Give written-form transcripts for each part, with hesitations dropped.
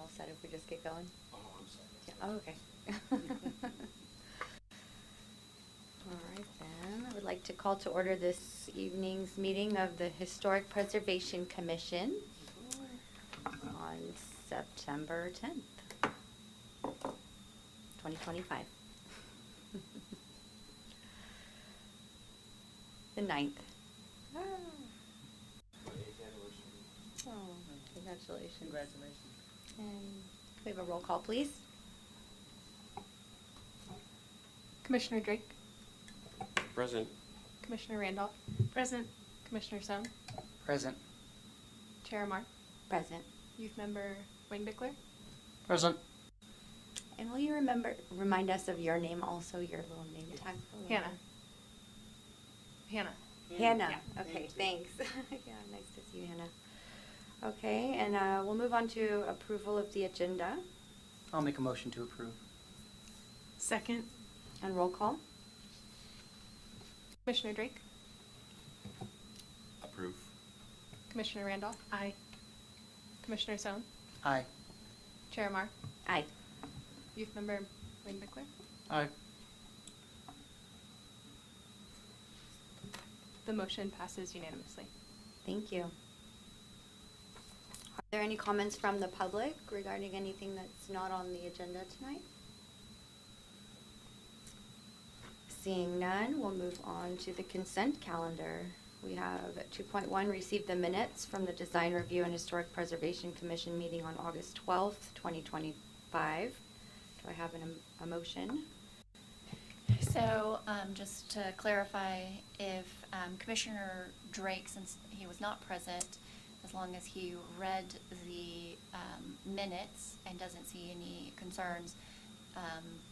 all set if we just get going? Oh, I'm sorry. Yeah. Oh, okay. All right, then. I would like to call to order this evening's meeting of the Historic Preservation Commission on September 10th, 2025. The 9th. Ah. My 8th anniversary. Oh, congratulations. Congratulations. And we have a roll call, please. Commissioner Drake, Present. Commissioner Randolph, Present. Commissioner SOHN, Present. Chair AMAR, Present. Youth Member WANGBICKLER. Present. And will you remind us of your name also, your little name tag? Hannah. Hannah. Hannah. Yeah. Okay, thanks. Yeah, nice to see you, Hannah. Okay, and we'll move on to approval of the agenda I'll make a motion to approve. Second. and roll call. Commissioner Drake, Approve. Commissioner Randolph, Aye. Commissioner SOHN, Aye. Chair AMAR, Aye. Youth Member WANGBICKLER. Aye. The motion passes unanimously. Thank you. Are there any comments from the public regarding anything that's not on the agenda tonight? Seeing none, we'll move on to the consent calendar. We have 2.1, receive the minutes from the Design Review and Historic Preservation Commission meeting on August 12th, 2025. Do I have a motion? So, just to clarify, if Commissioner Drake, since he was not present, as long as he read the minutes and doesn't see any concerns,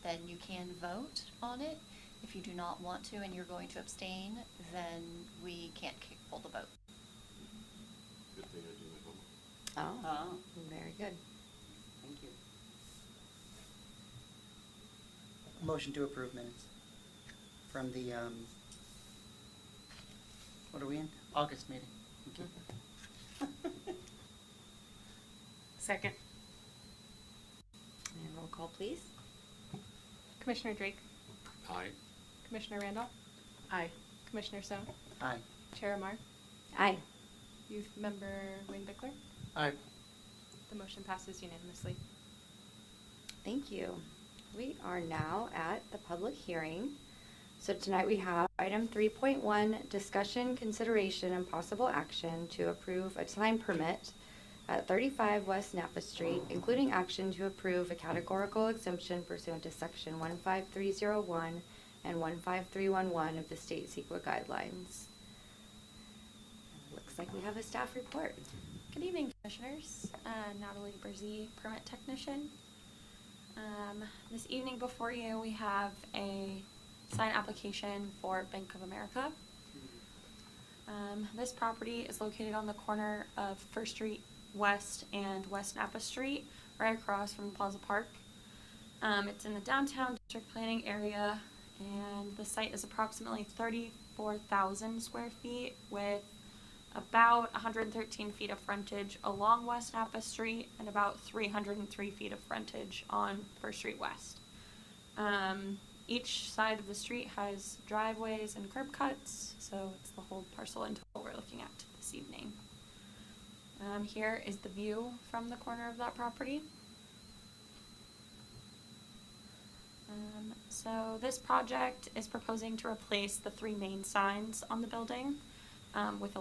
then you can vote on it. If you do not want to and you're going to abstain, then we can't pull the vote. Good thing I do my homework. Oh, very good. Thank you. Motion to approve minutes from the, what are we in? August meeting. Thank you. Second. And roll call, please. Commissioner Drake, Aye. Commissioner Randolph, Aye. Commissioner SOHN, Aye. Chair AMAR, Aye. Youth Member WANGBICKLER. Aye. The motion passes unanimously. Thank you. We are now at the public hearing. So tonight we have item 3.1, discussion, consideration, and possible action to approve a sign permit at 35 West Napa Street, including action to approve a categorical exemption pursuant to section 15301 and 15311 of the state CEQA guidelines. Looks like we have a staff report. Good evening, Commissioners. Natalie Berzee, Permit Technician. This evening before you, we have a sign application for Bank of America. This property is located on the corner of First Street West and West Napa Street, right across from Plaza Park. It's in the downtown district planning area, and the site is approximately 34,000 square feet with about 113 feet of frontage along West Napa Street and about 303 feet of frontage on First Street West. Each side of the street has driveways and curb cuts, so it's the whole parcel in total we're looking at this evening. Here is the view from the corner of that property. So this project is proposing to replace the 3 main signs on the building with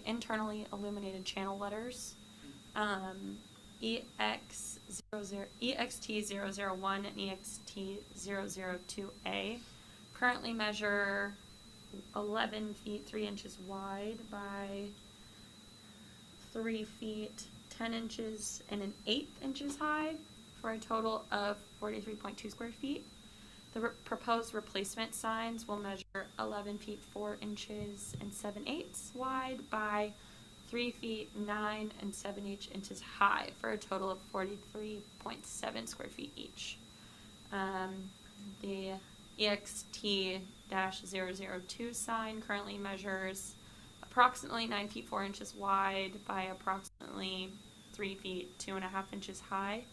internally illuminated channel letters. EXT001 and EXT002A currently measure 11 feet 3 inches wide by 3 feet 10 inches and 1/8 inches high for a total of 43.2 square feet. The proposed replacement signs will measure 11 feet 4 inches and 7/8 wide by 3 feet 9 and 7/8 inches high for a total of 43.7 square feet each. The EXT-002 sign currently measures approximately 9 feet 4 inches wide by approximately 3 feet 2.5 inches high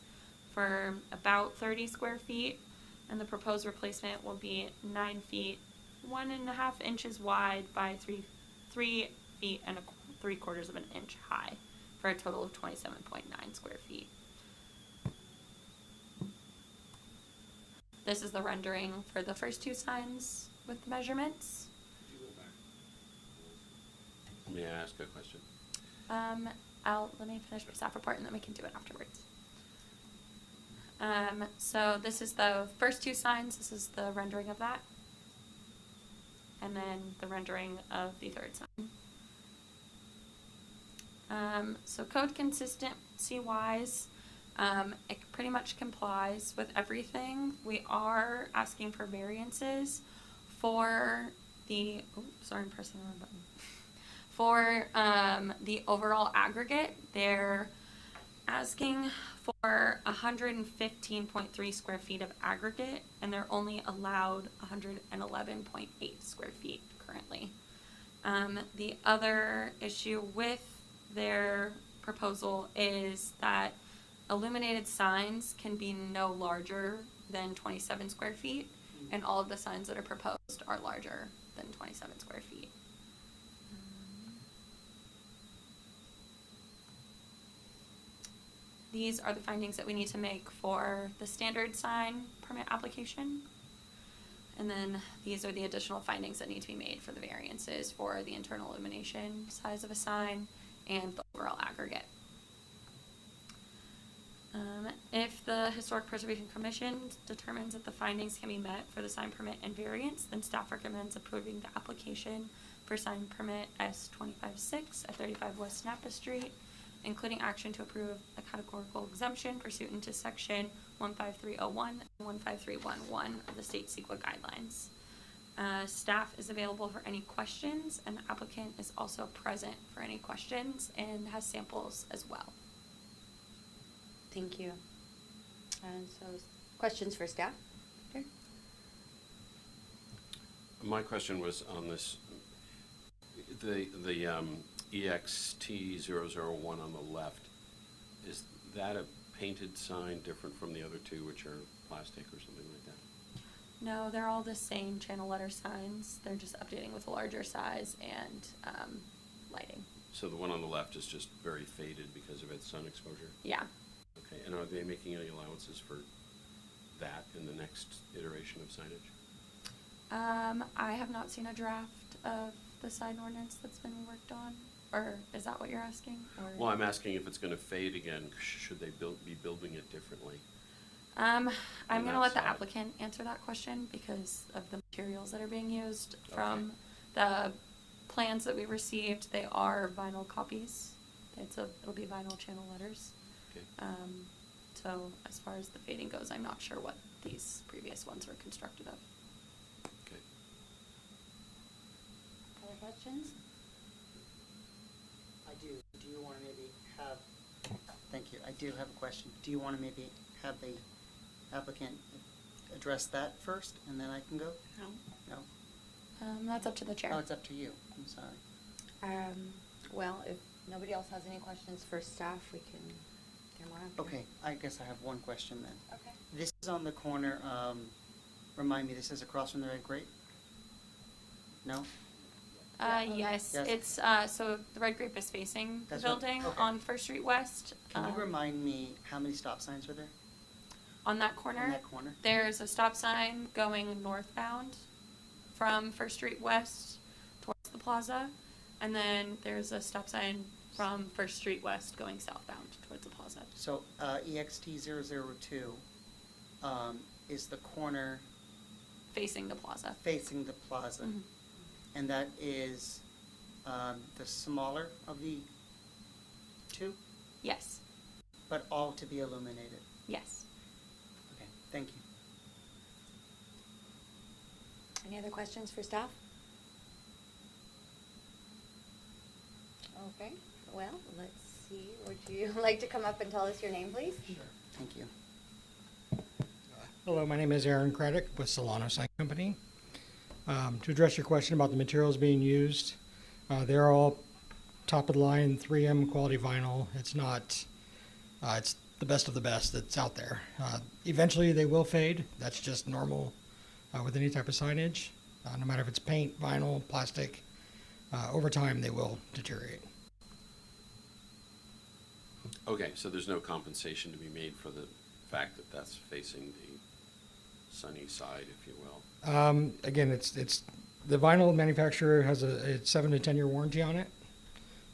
for about 30 square feet, and the proposed replacement will be 9 feet, 1.5 inches wide by 3 feet and 3/4 of an inch high, for a total of 27.9 square feet. This is the rendering for the first two signs with the measurements. Could you go back? May I ask a question? Let me finish my staff report and then we can do it afterwards. So this is the first two signs. This is the rendering of that. And then the rendering of the third sign. So code consistency wise, it pretty much complies with everything. We are asking for variances for the, sorry, I'm pressing the wrong button. For the overall aggregate, they're asking for 115.3 square feet of aggregate, and they're only allowed 111.8 square feet currently. The other issue with their proposal is that illuminated signs can be no larger than 27 square feet, and all of the signs that are proposed are larger than 27 square feet. These are the findings that we need to make for the standard sign permit application. And then these are the additional findings that need to be made for the variances for the internal illumination size of a sign and the overall aggregate. If the Historic Preservation Commission determines that the findings can be met for the sign permit and variance, then staff recommends approving the application for sign permit S-25-6 at 35 West Napa Street, including action to approve a categorical exemption pursuant to section 15301 and 15311 of the state CEQA guidelines. Staff is available for any questions, and the applicant is also present for any questions and has samples as well. Thank you. And so, questions for staff? Here. My question was on this, the EXT001 on the left, is that a painted sign different from the other two, which are plastic or something like that? No, they're all the same channel letter signs. They're just updating with a larger size and lighting. So the one on the left is just very faded because of its sun exposure? Yeah. Okay, and are they making any allowances for that in the next iteration of signage? I have not seen a draft of the sign ordinance that's been worked on. Or is that what you're asking? Or? Well, I'm asking if it's going to fade again. Should they be building it differently? I'm going to that let the side. applicant answer that question because of the materials that are being used Okay. from the plans that we received. They are vinyl copies. It'll be vinyl channel letters. Okay. So as far as the fading goes, I'm not sure what these previous ones were constructed of. Okay. Other questions? I do. Do you want to maybe have, thank you, I do have a question. Do you want to maybe have the applicant address that first, and then I can go? No. No? That's up to the chair. Oh, it's up to you. I'm sorry. Well, if nobody else has any questions for staff, we can get more after. Okay, I guess I have one question then. Okay. This is on the corner, remind me, this is across from the Red Grape? No? Yes, Yes. it's, so the Red Grape is facing the That's right. building Okay. on First Street West. Can you remind me how many stop signs are there On that corner, on that corner? there's a stop sign going northbound from First Street West towards the plaza, and then there's a stop sign from First Street West going southbound towards the plaza. So, EXT002, is the corner Facing the plaza. facing the plaza. Mhm. And that is, the smaller of the two, Yes, but all to be illuminated. yes. Okay, thank you. Any other questions for staff? Okay, well, let's see. Would you like to come up and tell us your name, please? Sure. Thank you. Hello, my name is Aaron Craddock with Solano Sign Company. To address your question about the materials being used, they're all top of the line 3M quality vinyl. It's not, it's the best of the best that's out there. Eventually they will fade. That's just normal with any type of signage. No matter if it's paint, vinyl, plastic, over time they will deteriorate. Okay, so there's no compensation to be made for the fact that that's facing the sunny side, if you will? Again, it's the vinyl manufacturer has a 7 to 10 year warranty on it.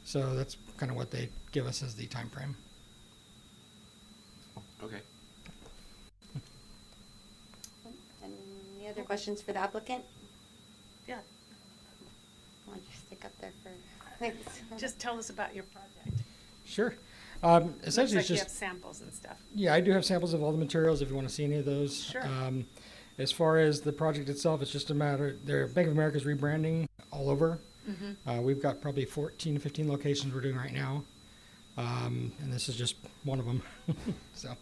So that's kind of what they give us as the time frame. Okay. Any other questions for the applicant? Yeah, Why don't you stick up there for, thanks. just tell us about your project. Sure. Looks Essentially, like it's you just have samples and stuff. yeah. I do have samples of all the materials if you want to see any of those. Sure. As far as the project itself, it's just a matter. Bank of America's rebranding all over. We've got probably 14 to 15 locations we're doing right now, and this is just one of them. So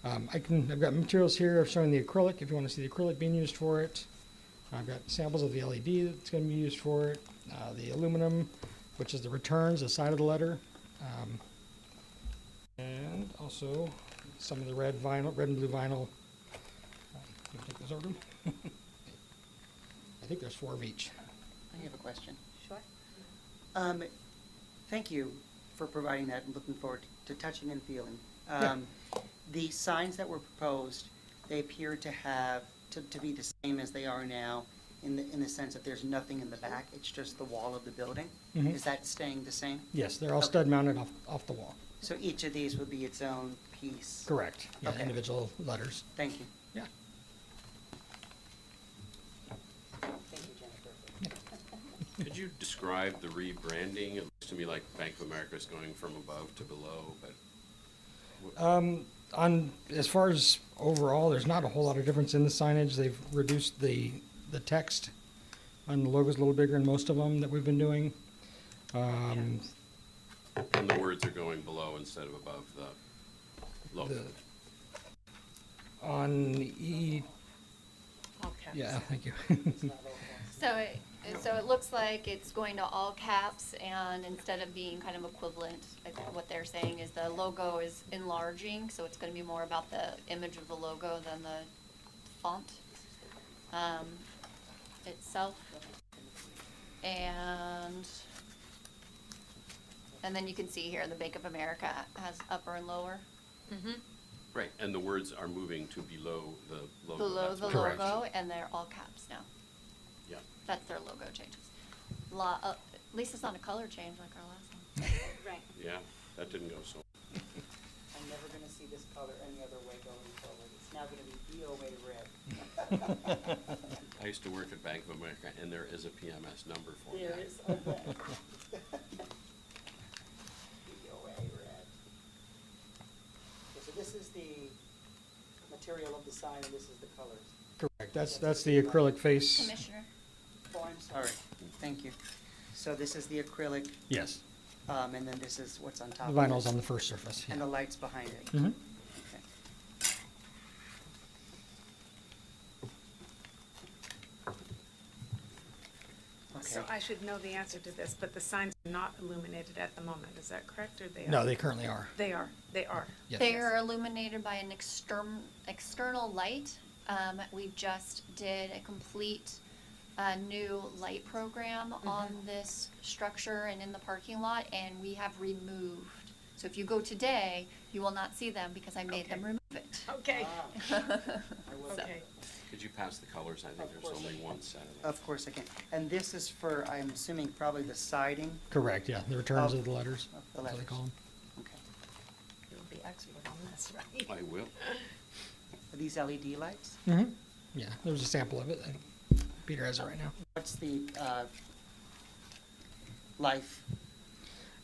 I've got materials here of showing the acrylic if you want to see the acrylic being used for it. I've got samples of the LED that's going to be used for it, the aluminum, which is the returns, the side of the letter, and also some of the red vinyl, red and blue vinyl. Can you take those over? I think there's 4 of each. I have a question. Sure. Thank you for providing that and looking forward to touching and feeling. Yeah. The signs that were proposed, they appear to have, to be the same as they are now in the sense that there's nothing in the back, it's just the wall of the building. Mhm. Is that staying the same? Yes, they're all Okay. stud mounted off the wall. So each of these would be its own piece? Correct. Yeah, Okay. individual letters. Thank you. Yeah. Thank you, Jennifer. Could you describe the rebranding? It looks to me like Bank of America is going from above to below, but On as far as overall, there's not a whole lot of difference in the signage. They've reduced the text, and the logo's a little bigger in most of them that we've been doing. and the words are going below instead of above the logo. On E, All caps. yeah, thank you. So it looks like it's going to all caps, and instead of being kind of equivalent, I think what they're saying is the logo is enlarging, so it's gonna be more about the image of the logo than the font itself. And then you can see here, the Bank of America has upper and lower. Right, and the words are moving to below the logo. Below That's the what Correct. logo, and they're all caps now. Yeah. That's their logo changes. At least it's not a color change like our last one. Right. Yeah, that didn't go so. I'm never gonna see this color any other way going forward. It's now gonna be BOA red. I used to work at Bank of America, and there is a PMS number for There that. is, I bet. BOA red. Okay, so this is the material of the sign and this is the colors. Correct. That's the acrylic face. Commissioner? Oh, I'm sorry. Thank you. So this is the acrylic, Yes. and then this is what's on top The of it. vinyl's on the first surface. And the lights behind it. Mm-hmm. Okay. So Okay. I should know the answer to this, but the signs are not illuminated at the moment, is that correct, or they are? No, they currently are. They are. Yes. They are illuminated by an external light. We just did a complete new light program on this structure and in the parking lot, and we have removed. So if you go today, you will not see them because I made them Okay. remove it. Okay, I will- okay. Could you pass the colors? I think Of there's course. only one set of them. Of course I can. And this is for, I'm assuming, probably the siding Correct, yeah. The returns Of- of the letters. of the That's what they letters. call them. Okay. You'll be expert on this, right? I will. Are these LED lights? Mm-hmm. Yeah, there was a sample of it. Peter has it right now. What's the life?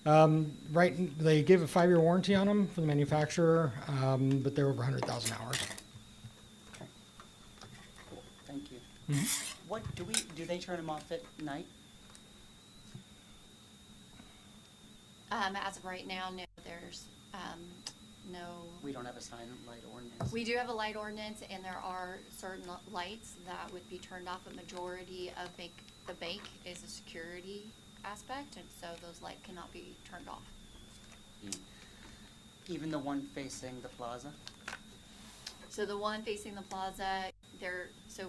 Right, they give a 5-year warranty on them for the manufacturer, but they're over 100,000 hours. Okay. Cool. Thank you. Mhm. What, do they turn them off at night? As of right now, no, there's no. We don't have a sign light ordinance. We do have a light ordinance, and there are certain lights that would be turned off. A majority of the bank is a security aspect, and so those lights cannot be turned off. Even the one facing the plaza? So the one facing the plaza, so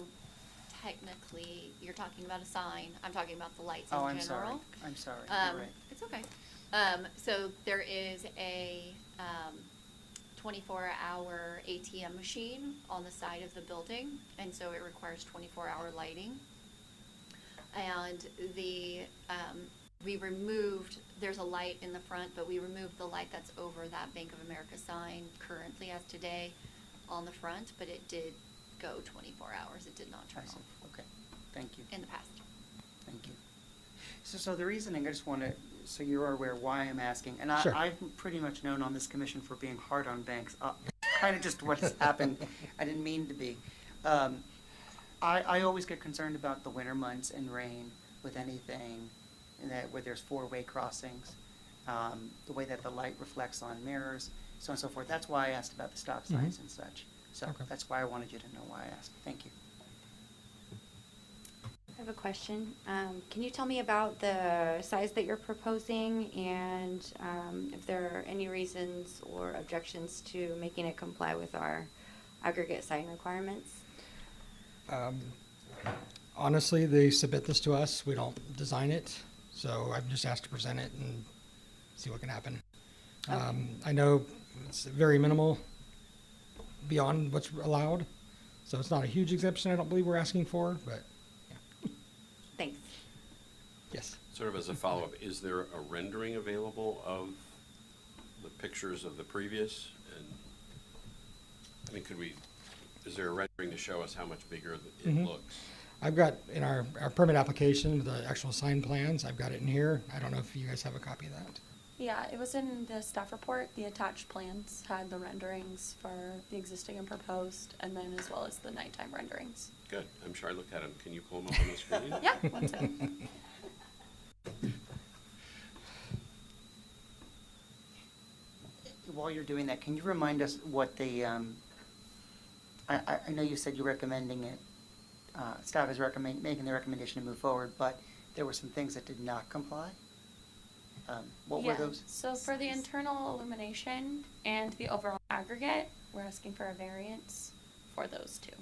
technically, you're talking about a sign. I'm talking about the lights in Oh, general. I'm sorry, you're right. It's okay. So there is a 24-hour ATM machine on the side of the building, and so it requires 24-hour lighting. And there's a light in the front, but we removed the light that's over that Bank of America sign currently as today on the front, but it did go 24 hours. It did not turn I see. off Okay, thank you. in the past. Thank you. So the reasoning, I just want to, so you're aware why I'm asking, and Sure. I've pretty much known on this commission for being hard on banks. Kind of just what has happened. I didn't mean to be. I always get concerned about the winter months and rain with anything where there's four-way crossings, the way that the light reflects on mirrors, so on and so forth. That's why I asked about the stop signs and such. So Okay. that's why I wanted you to know why I asked. Thank you. I have a question. Can you tell me about the size that you're proposing and if there are any reasons or objections to making it comply with our aggregate sign requirements? Honestly, they submit this to us. We don't design it. So I'm just asked to present it and see what can happen. Okay. I know it's very minimal beyond what's allowed. So it's not a huge exemption I don't believe we're asking for, but yeah. Thanks. Yes. Sort of as a follow-up, is there a rendering available of the pictures of the previous? And, I mean, is there a rendering to show us how much bigger it Mhm. looks? I've got in our permit application, the actual sign plans, I've got it in here. I don't know if you guys have a copy of that. Yeah, it was in the staff report. The attached plans had the renderings for the existing and proposed, and then as well as the nighttime renderings. Good, I'm sure I looked at them. Can you pull them up on the screen? Yeah, one second. While you're doing that, can you remind us what the, I know you said you're recommending it, staff is making the recommendation to move forward, but there were some things that did not comply? What were Yeah, those? So for the internal illumination and the overall aggregate, we're asking for a variance for those two.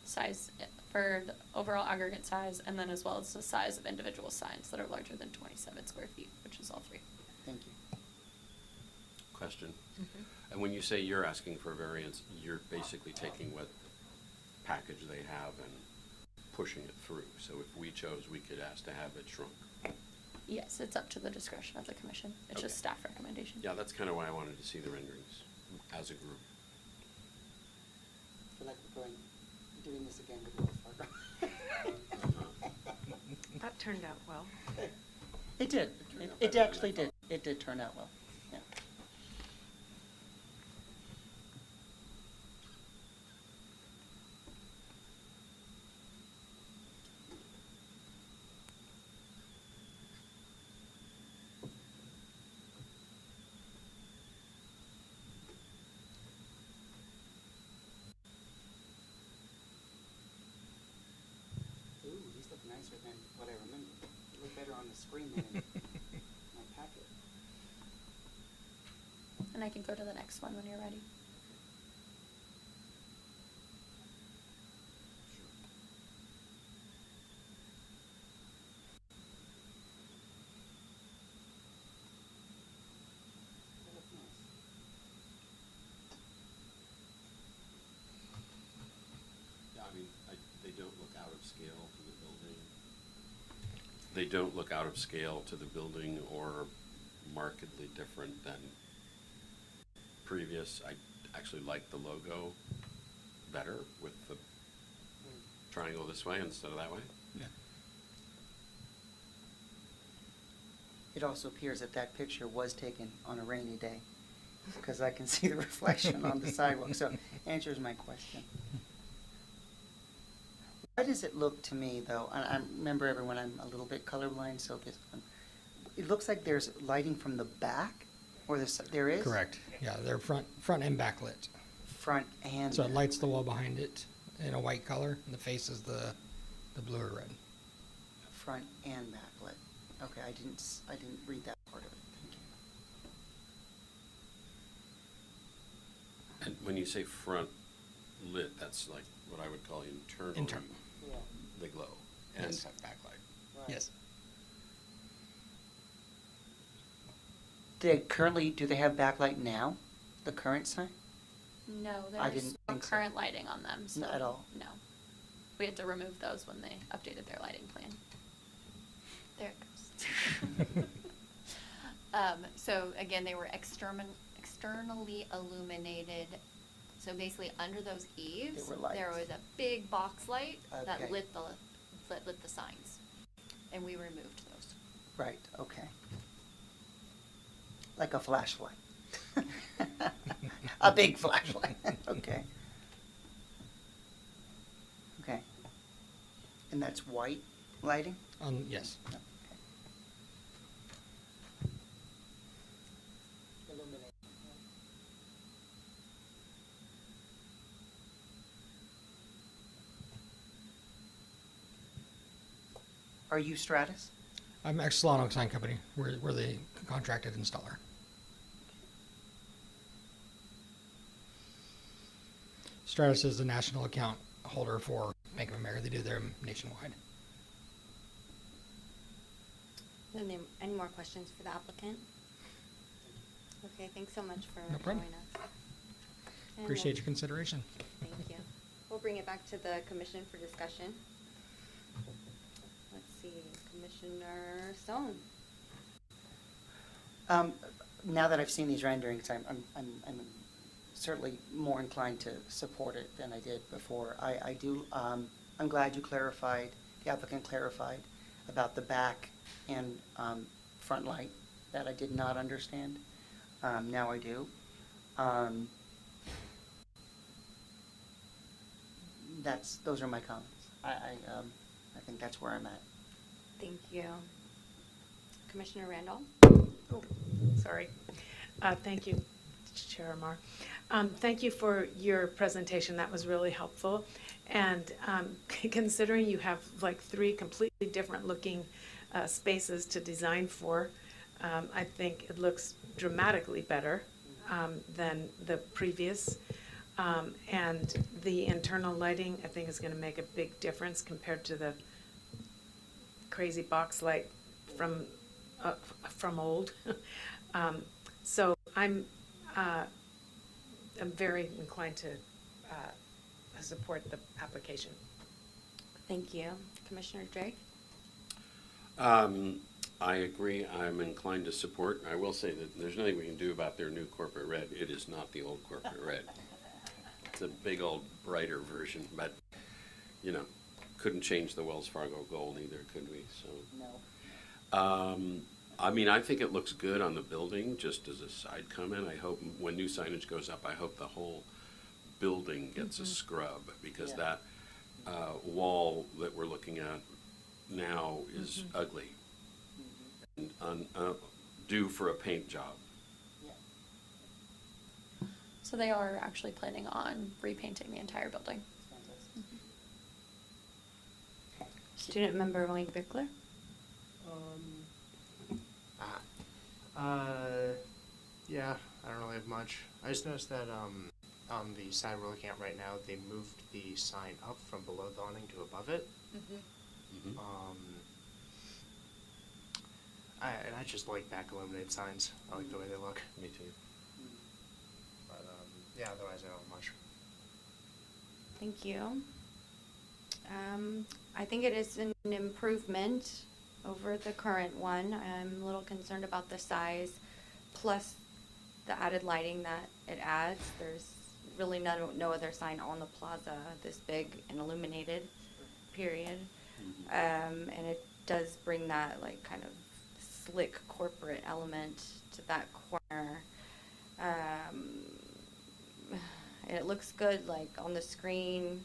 Size, for the overall aggregate size, and then as well as the size of individual signs that are larger than 27 square feet, which is all three. Thank you. Question. And when you say you're asking for a variance, you're basically taking what package they have and pushing it through. So if we chose, we could ask to have it shrunk. Yes, it's up to the discretion of the commission. It's just Okay. staff recommendation. Yeah, that's kind of why I wanted to see the renderings as a group. I feel like we're doing this again with Wells Fargo. That turned out well. It did. turned out It better than I actually did. thought. It did turn out well. Yeah. Ooh, these look nicer than what I remember. They look better on the screen than in my packet. And I can go to the next one when you're ready. They look nice. Yeah, I mean, they don't look out of scale to the building. They don't look out of scale to the building or markedly different than previous. I actually like the logo better with the triangle this way instead of that way. Yeah. It also appears that that picture was taken on a rainy day, because I can see the reflection on the sidewalk, so answers my question. Why does it look to me, though, and I remember everyone, I'm a little bit colorblind, so this one, it looks like there's lighting from the back, or there is? Correct. Yeah, they're front and backlit. Front and So it back. lights the wall behind it in a white color, and the face is the blue or red. Front and backlit. Okay, I didn't read that part of it. Thank When you say front lit, that's like what I would call internal. Internal. Yeah. They glow and Yes. have backlight. Yes. Do they have backlight now, the current sign? No, I there's didn't no think so. current lighting on them, so. Not at all. No. We had to remove those when they updated their lighting plan. There it goes. So again, they were externally illuminated. So basically, under those eaves, There were lights. there was a big box light that Okay. lit the signs, and we removed those. Right, okay. Like a flashlight. A big flashlight, okay. Okay. And that's white lighting? Yes. Okay. Illuminate. Are you Stratus? I'm Solano Sign Company. We're the contracted installer. Stratus is the national account holder for Bank of America. They do their nationwide. Any more questions for the applicant? Okay, thanks so much for No problem. joining us. And Appreciate your consideration. Thank you. We'll bring it back to the commission for discussion. Let's see, Commissioner SOHN. Now that I've seen these renderings, I'm certainly more inclined to support it than I did before. I'm glad you clarified, the applicant clarified about the back and front light that I did not understand. Now I do. Those are my comments. I think that's where I'm at. Thank you. Commissioner Randolph? Oh, sorry. Thank you, Chair Amar. Thank you for your presentation. That was really helpful. And considering you have like 3 completely different looking spaces to design for, I think it looks dramatically better than the previous. And the internal lighting, I think, is going to make a big difference compared to the crazy box light from old. So I'm very inclined to support the application. Thank you. Commissioner Drake? I agree. I'm inclined to support. I will say that there's nothing we can do about their new corporate red. It is not the old corporate red. It's a big old brighter version, but, couldn't change the Wells Fargo gold either, could we? So, No. I mean, I think it looks good on the building, just as a side comment. I hope when new signage goes up, I hope the whole building gets a scrub, because Yeah. that wall that we're looking at now is ugly and due for a paint job. Yeah. So they are actually planning on repainting the entire building. Student member WANGBICKLER? Yeah, I don't really have much. I just noticed that on the sign we're looking at right now, they moved the sign up from below the awning to above it. Mhm. I just like back illuminated signs. I like the way they look. Me too. But yeah, otherwise I don't have much. Thank you. I think it is an improvement over the current one. I'm a little concerned about the size, plus the added lighting that it adds. There's really no other sign on the plaza this big and illuminated, period. And it does bring that like kind of slick corporate element to that corner. And it looks good like on the screen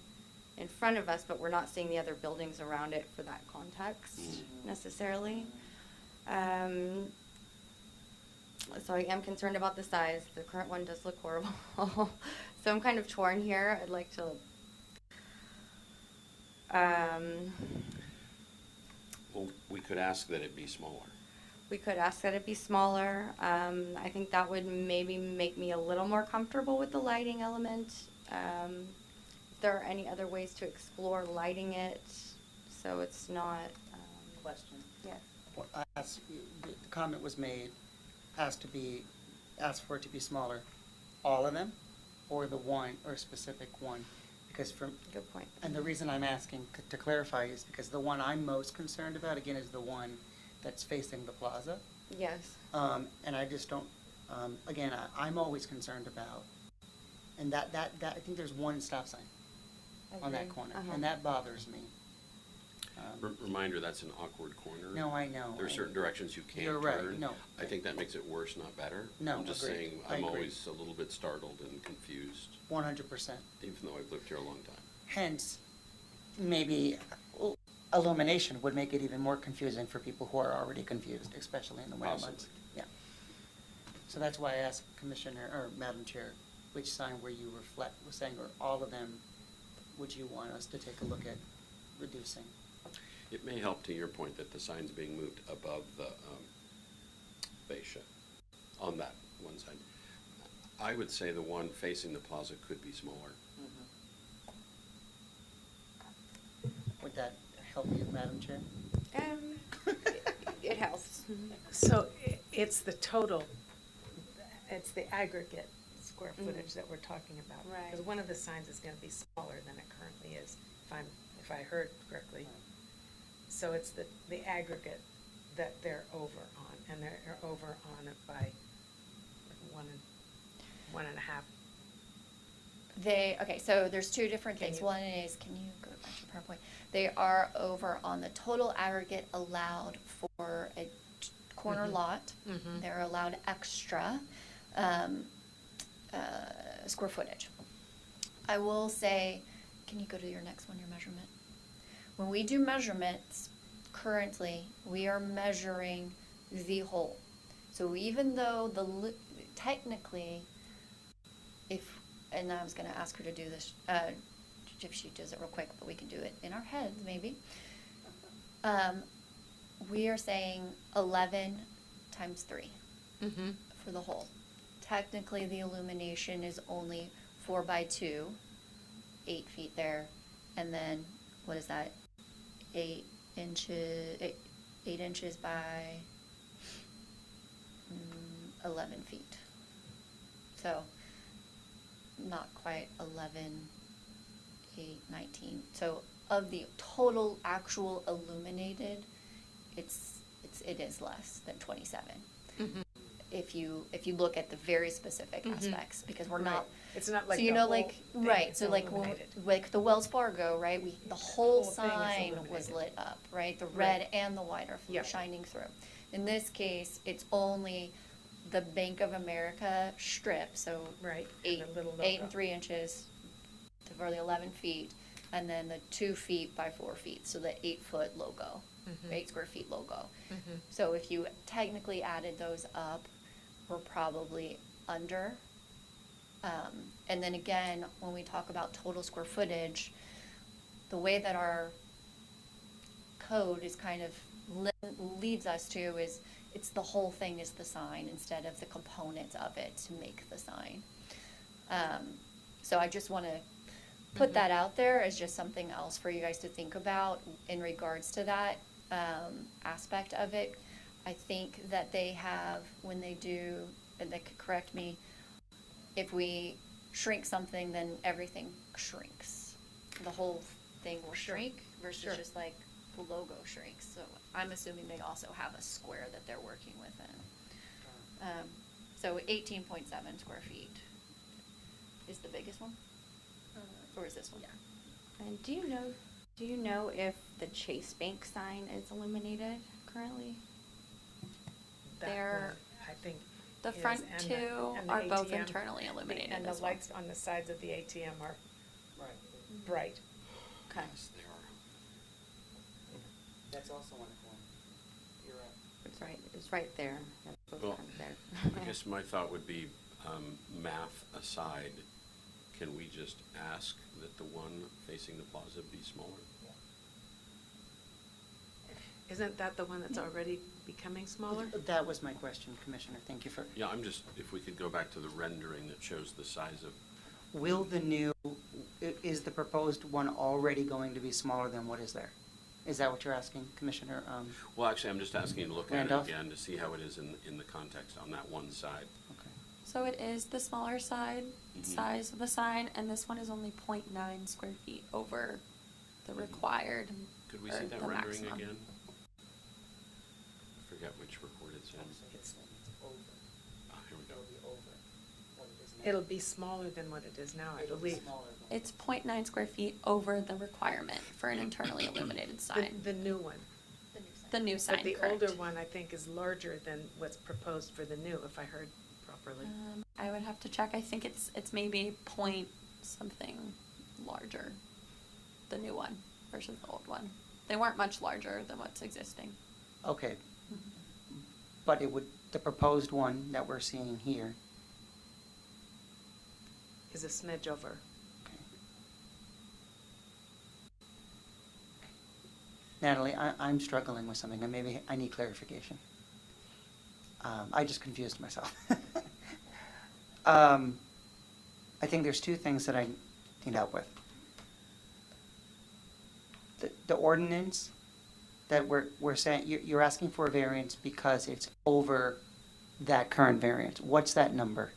in front of us, but we're not seeing the other buildings around it for that context necessarily. So I am concerned about the size. The current one does look horrible. So I'm kind of torn here. I'd like to Well, we could ask that it be smaller. We could ask that it be smaller. I think that would maybe make me a little more comfortable with the lighting element. If there are any other ways to explore lighting it, so it's not, Question. yes. The comment was made, asked for it to be smaller. All of them, or the one, or a specific one? Because Good point. and the reason I'm asking to clarify is because the one I'm most concerned about, again, is the one that's facing the plaza. Yes. And I just don't, again, I'm always concerned about, and that, I think there's one stop sign on that Agreed. corner, Uh-huh. and that bothers me. Reminder, that's an awkward corner. No, I know. There are certain directions you can't You're right, turn. no. I think that makes it worse, not better. No, I'm just agreed. saying, I I'm agree. always a little bit startled and confused, 100%. even though I've lived here a long time. Hence, maybe illumination would make it even more confusing for people who are already confused, especially in the winter months. Possibly. Yeah. So that's why I asked Commissioner, or Madam Chair, which sign were you was saying, or all of them, would you want us to take a look at reducing? It may help to your point that the sign's being moved above the fascia on that one side. I would say the one facing the plaza could be smaller. Would that help you, Madam Chair? It helps. So it's the total, it's the aggregate square footage that we're talking about. Right. Because one of the signs is gonna be smaller than it currently is, if I heard correctly. So it's the aggregate that they're over on, and they're over on it by one and a half. Okay, so there's two different things. you- One is, can you go back to PowerPoint? They are over on the total aggregate allowed for a corner lot. They're allowed extra square footage. I will say, can you go to your next one, your measurement? When we do measurements, currently, we are measuring the whole. So even though technically, and I was gonna ask her to do this, if she does it real quick, but we can do it in our heads, maybe. We are saying 11 times 3 for the whole. Technically, the illumination is only 4 by 2, 8 feet there, and then, what is that? 8 inches by 11 feet. So, not quite 11, 8, 19. So, of the total actual illuminated, it is less than 27. If you look at the very specific aspects, because we're not. It's not like So you the know, whole like, thing right, is so like, illuminated. like the Wells Fargo, right, the whole whole thing is sign was illuminated. lit up, right, the red Right. and the white are Yep. shining through. In this case, it's only the Bank of America strip, so Right, and eight, the little 8 and logo. 3 inches for the 11 feet, and then the 2 feet by 4 feet, so the 8-foot logo, 8 square feet logo. So if you technically added those up, we're probably under. And then again, when we talk about total square footage, the way that our code is kind of leads us to is it's the whole thing is the sign instead of the components of it to make the sign. So I just want to put that out there as just something else for you guys to think about in regards to that aspect of it. I think that they have, when they do, and they could correct me, if we shrink something, then everything shrinks. The whole thing will shrink versus Sure. just like the logo shrinks. So I'm assuming they also have a square that they're working within. So 18.7 square feet is the biggest one? Or is this one? Yeah. And do you know if the Chase Bank sign is illuminated currently? That They're- one, I think. The is, front and the- two and the are both ATM, internally illuminated And the as well. lights on the sides of the ATM are Right. bright. Okay. Yes, they are. That's also on the corner. You're right. It's right there. They're both Well, kind of there. I guess my thought would be, math aside, can we just ask that the one facing the plaza be smaller? Isn't that the one that's already becoming smaller? That was my question, Commissioner. Thank you for. Yeah, I'm just, if we could go back to the rendering that shows the size of, Will the new, is the proposed one already going to be smaller than what is there? Is that what you're asking, Commissioner? well, actually, I'm just asking you to look at it Randolph? again to see how it is in the context on that one side. Okay. So it is the smaller side, Mhm. size of the sign, and this one is only 0.9 square feet over the required. Could we or see that the rendering maximum. again? I forget which report it's in. Ah, here we go. It'll be smaller than what it is now, I believe. It's 0.9 square feet over the requirement for an internally illuminated sign. The new one. The new sign, But the correct. older one, I think, is larger than what's proposed for the new, if I heard properly. I would have to check. I think it's maybe point something larger, the new one versus the old one. They weren't much larger than what's existing. Okay. But it would, the proposed one that we're seeing here, Is a smidge over. okay. Natalie, I'm struggling with something, and maybe I need clarification. I just confused myself. I think there's two things that I need help with. The ordinance that we're saying, you're asking for a variance because it's over that current variance. What's that number?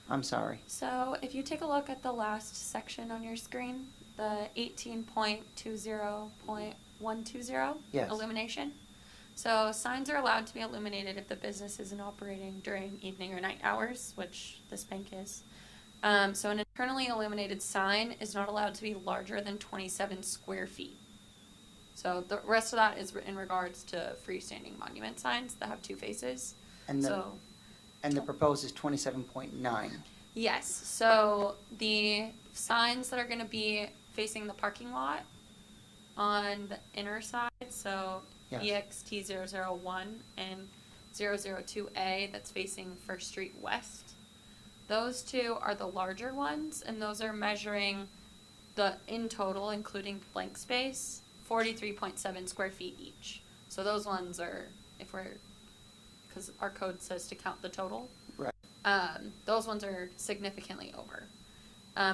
I'm sorry. So if you take a look at the last section on your screen, the 18.20.120 Yes. illumination. So signs are allowed to be illuminated if the business isn't operating during evening or night hours, which this bank is. So an internally illuminated sign is not allowed to be larger than 27 square feet. So the rest of that is in regards to freestanding monument signs that have two faces. And the, So and the proposed is 27.9. yes, so the signs that are gonna be facing the parking lot on the inner side, so Yes. EXT 001 and 002A that's facing First Street West. Those two are the larger ones, and those are measuring the, in total, including blank space, 43.7 square feet each. So those ones are, if we're, because our code says to count the total. Right. Those ones are significantly over.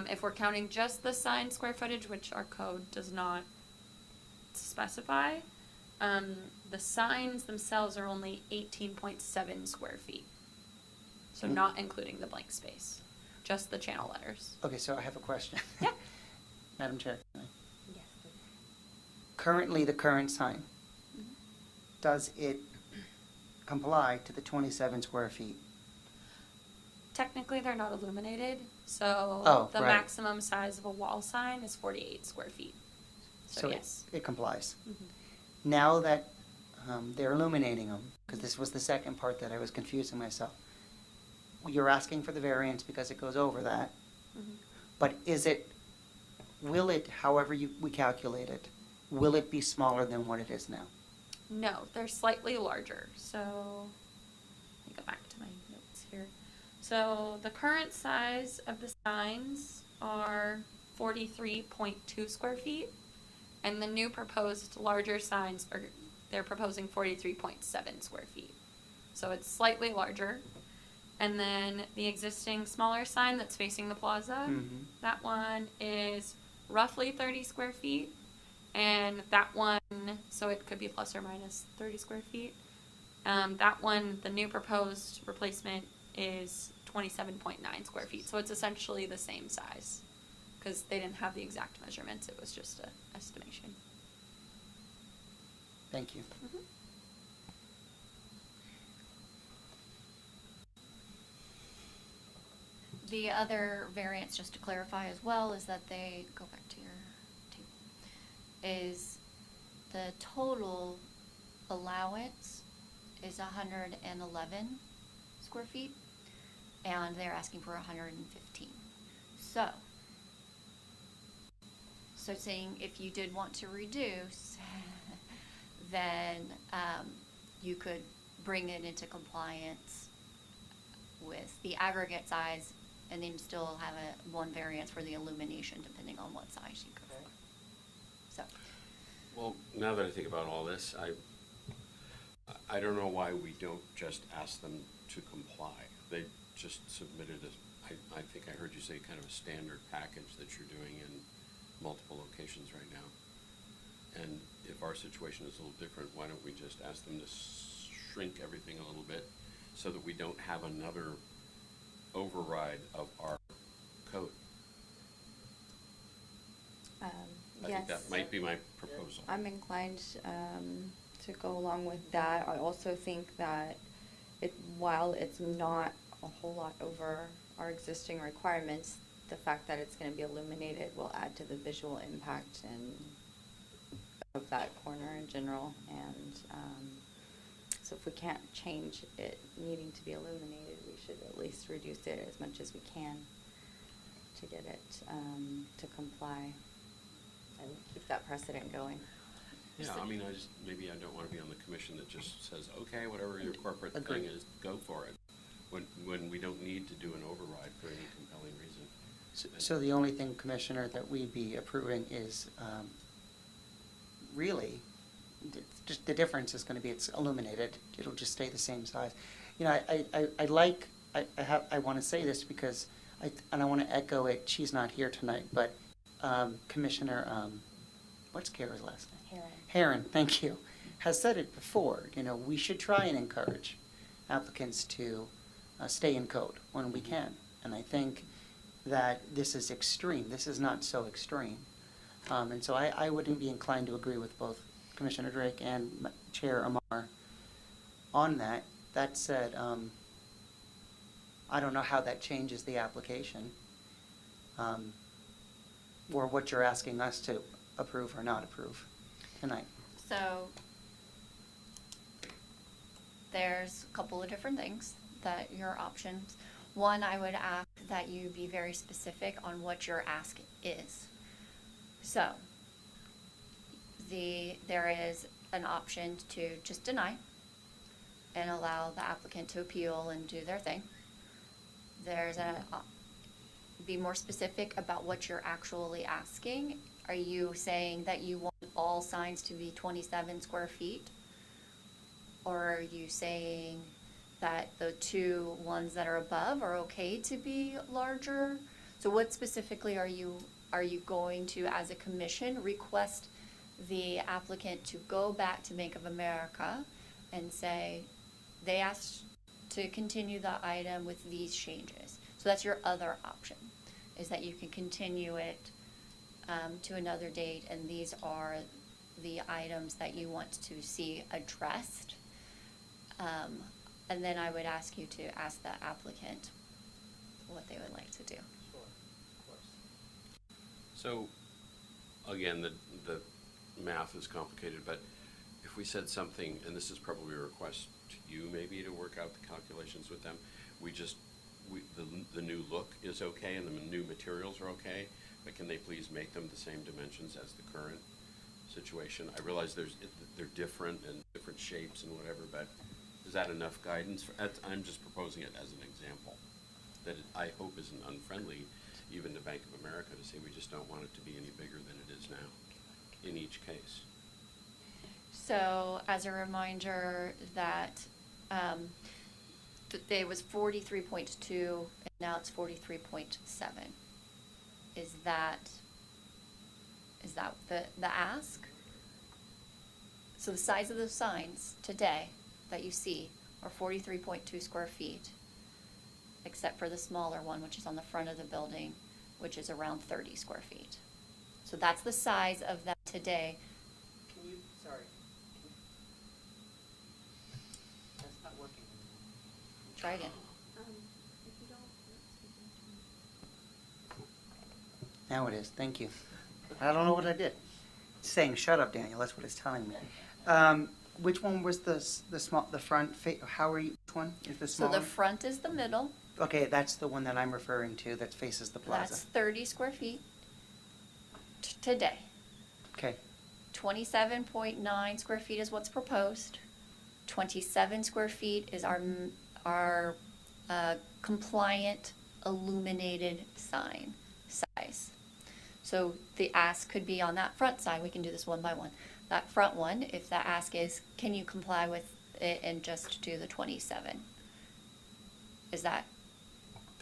If we're counting just the sign square footage, which our code does not specify, the signs themselves are only 18.7 square feet. So Mm. not including the blank space, just the channel letters. Okay, so I have a question. Yeah. Madam Chair. Yes. Currently, the current sign, Mm-hmm. does it comply to the 27 square feet? Technically, they're not illuminated, so Oh, the right. maximum size of a wall sign is 48 square feet. So it- yes. It complies. Mhm. Now that they're illuminating them, because this was the second part that I was confusing myself, you're asking for the variance because it goes over that, Mhm. but will it, however we calculate it, will it be smaller than what it is now? No, they're slightly larger. So let me go back to my notes here. So the current size of the signs are 43.2 square feet, and the new proposed larger signs they're proposing 43.7 square feet. So it's slightly larger. And then the existing smaller sign that's facing the plaza, Mhm. that one is roughly 30 square feet. And that one, so it could be plus or minus 30 square feet. That one, the new proposed replacement is 27.9 square feet. So it's essentially the same size because they didn't have the exact measurements. It was just an estimation. Thank you. Mhm. The other variance, just to clarify as well, is that they, go back to your table, is the total allowance is 111 square feet, and they're asking for 115. So saying if you did want to reduce, then you could bring it into compliance with the aggregate size and then still have one variance for the illumination depending on what size you go for. So, Well, now that I think about all this, I don't know why we don't just ask them to comply. They just submitted I think I heard you say kind of a standard package that you're doing in multiple locations right now. And if our situation is a little different, why don't we just ask them to shrink everything a little bit so that we don't have another override of our code? I think that might be my proposal. I'm inclined to go along with that. I also think that while it's not a whole lot over our existing requirements, the fact that it's going to be illuminated will add to the visual impact of that corner in general. And so if we can't change it needing to be illuminated, we should at least reduce it as much as we can to get it to comply and keep that precedent going. Yeah, I mean, maybe I don't want to be on the commission that just says, okay, whatever your corporate thing Agreed. is, go for it, when we don't need to do an override for any compelling reason. So the only thing, Commissioner, that we'd be approving is really, just the difference is going to be it's illuminated. It'll just stay the same size. You know, I want to say this because I want to echo it. She's not here tonight, but Commissioner, what's Kara's last name? Haren, thank you, has said it before. You know, we should try and encourage applicants to stay in code when we can. And I think that this is extreme. This is not so extreme. And so I wouldn't be inclined to agree with both Commissioner Drake and Chair Amar on that. That said, I don't know how that changes the application, or what you're asking us to approve or not approve tonight. So there's a couple of different things that your options. One, I would ask that you be very specific on what your ask is. So there is an option to just deny and allow the applicant to appeal and do their thing. There's be more specific about what you're actually asking. Are you saying that you want all signs to be 27 square feet? Or are you saying that the two ones that are above are okay to be larger? So what specifically are you going to, as a commission, request the applicant to go back to Bank of America and say, they asked to continue the item with these changes? So that's your other option, is that you can continue it to another date, and these are the items that you want to see addressed. And then I would ask you to ask the applicant what they would like to do. Sure, of course. So, again, the math is complicated, but if we said something, and this is probably a request to you maybe to work out the calculations with them, the new look is okay and the new materials are okay, but can they please make them the same dimensions as the current situation? I realize they're different and different shapes and whatever, but is that enough guidance? I'm just proposing it as an example that I hope isn't unfriendly even to Bank of America to say we just don't want it to be any bigger than it is now in each case. So as a reminder that it was 43.2 and now it's 43.7. Is that the ask? So the size of the signs today that you see are 43.2 square feet, except for the smaller one, which is on the front of the building, which is around 30 square feet. So that's the size of that today. Can you, sorry. That's not working. Try again. Now it is, thank you. I don't know what I did. It's saying, shut up, Daniel, that's what it's telling me. Which one was the front, how are you, which one is the So smaller? the front is the middle. Okay, that's the one that I'm referring to that faces the plaza. That's 30 square feet today. Okay, 27.9 square feet is what's proposed. 27 square feet is our compliant illuminated sign size. So the ask could be on that front side. We can do this one by one. that front one, if the ask is, can you comply with it and just do the 27? Is that,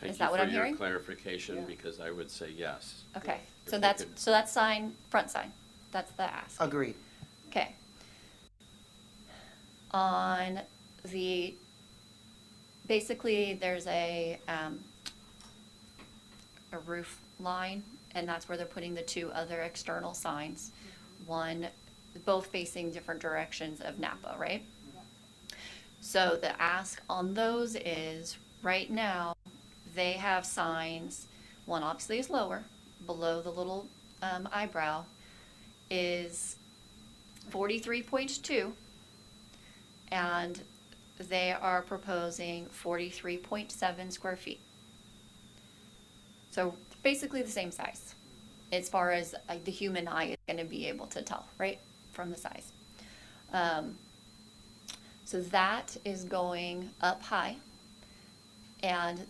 Is that what I'm hearing? Thank you for your clarification, because I would say yes. okay, If so we that's, could- so that's sign, front sign, that's the ask. Agreed. Okay. On the, basically, there's a roof line, and that's where they're putting the two other external signs. One, both facing different directions of Napa, right? So the ask on those is, right now, they have signs, one obviously is lower, below the little eyebrow, is 43.2, and they are proposing 43.7 square feet. So basically the same size, as far as the human eye is gonna be able to tell, right, from the size. So that is going up high, and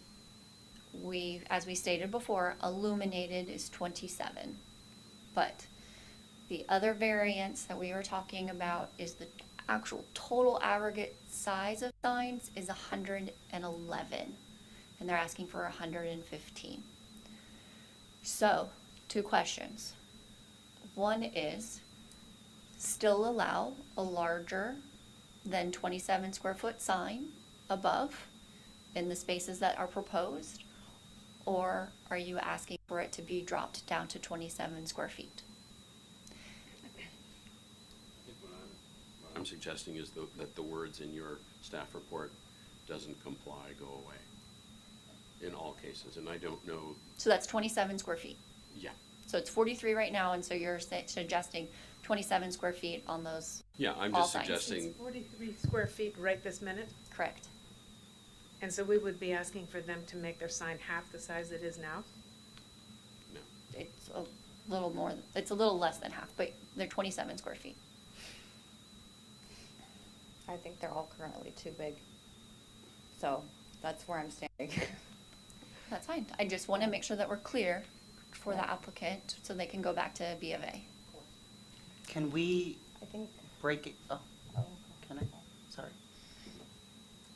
we, as we stated before, illuminated is 27. But the other variance that we were talking about is the actual total aggregate size of signs is 111, and they're asking for 115. So, two questions. One is, still allow a larger than 27 square foot sign above in the spaces that are proposed? Or are you asking for it to be dropped down to 27 square feet? What I'm suggesting is that the words in your staff report doesn't comply, go away, in all cases, and I don't know, So that's 27 square feet. yeah. So it's 43 right now, and so you're suggesting 27 square feet on those, Yeah, I'm All just signs. suggesting, It's 43 square feet right this minute, correct? and so we would be asking for them to make their sign half the size it is now? no. It's a little more, it's a little less than half, but they're 27 square feet. I think they're all currently too big. So that's where I'm standing. That's fine. I just want to make sure that we're clear for the applicant, so they can go back to B of A. Can we I think. break it, can I? Sorry.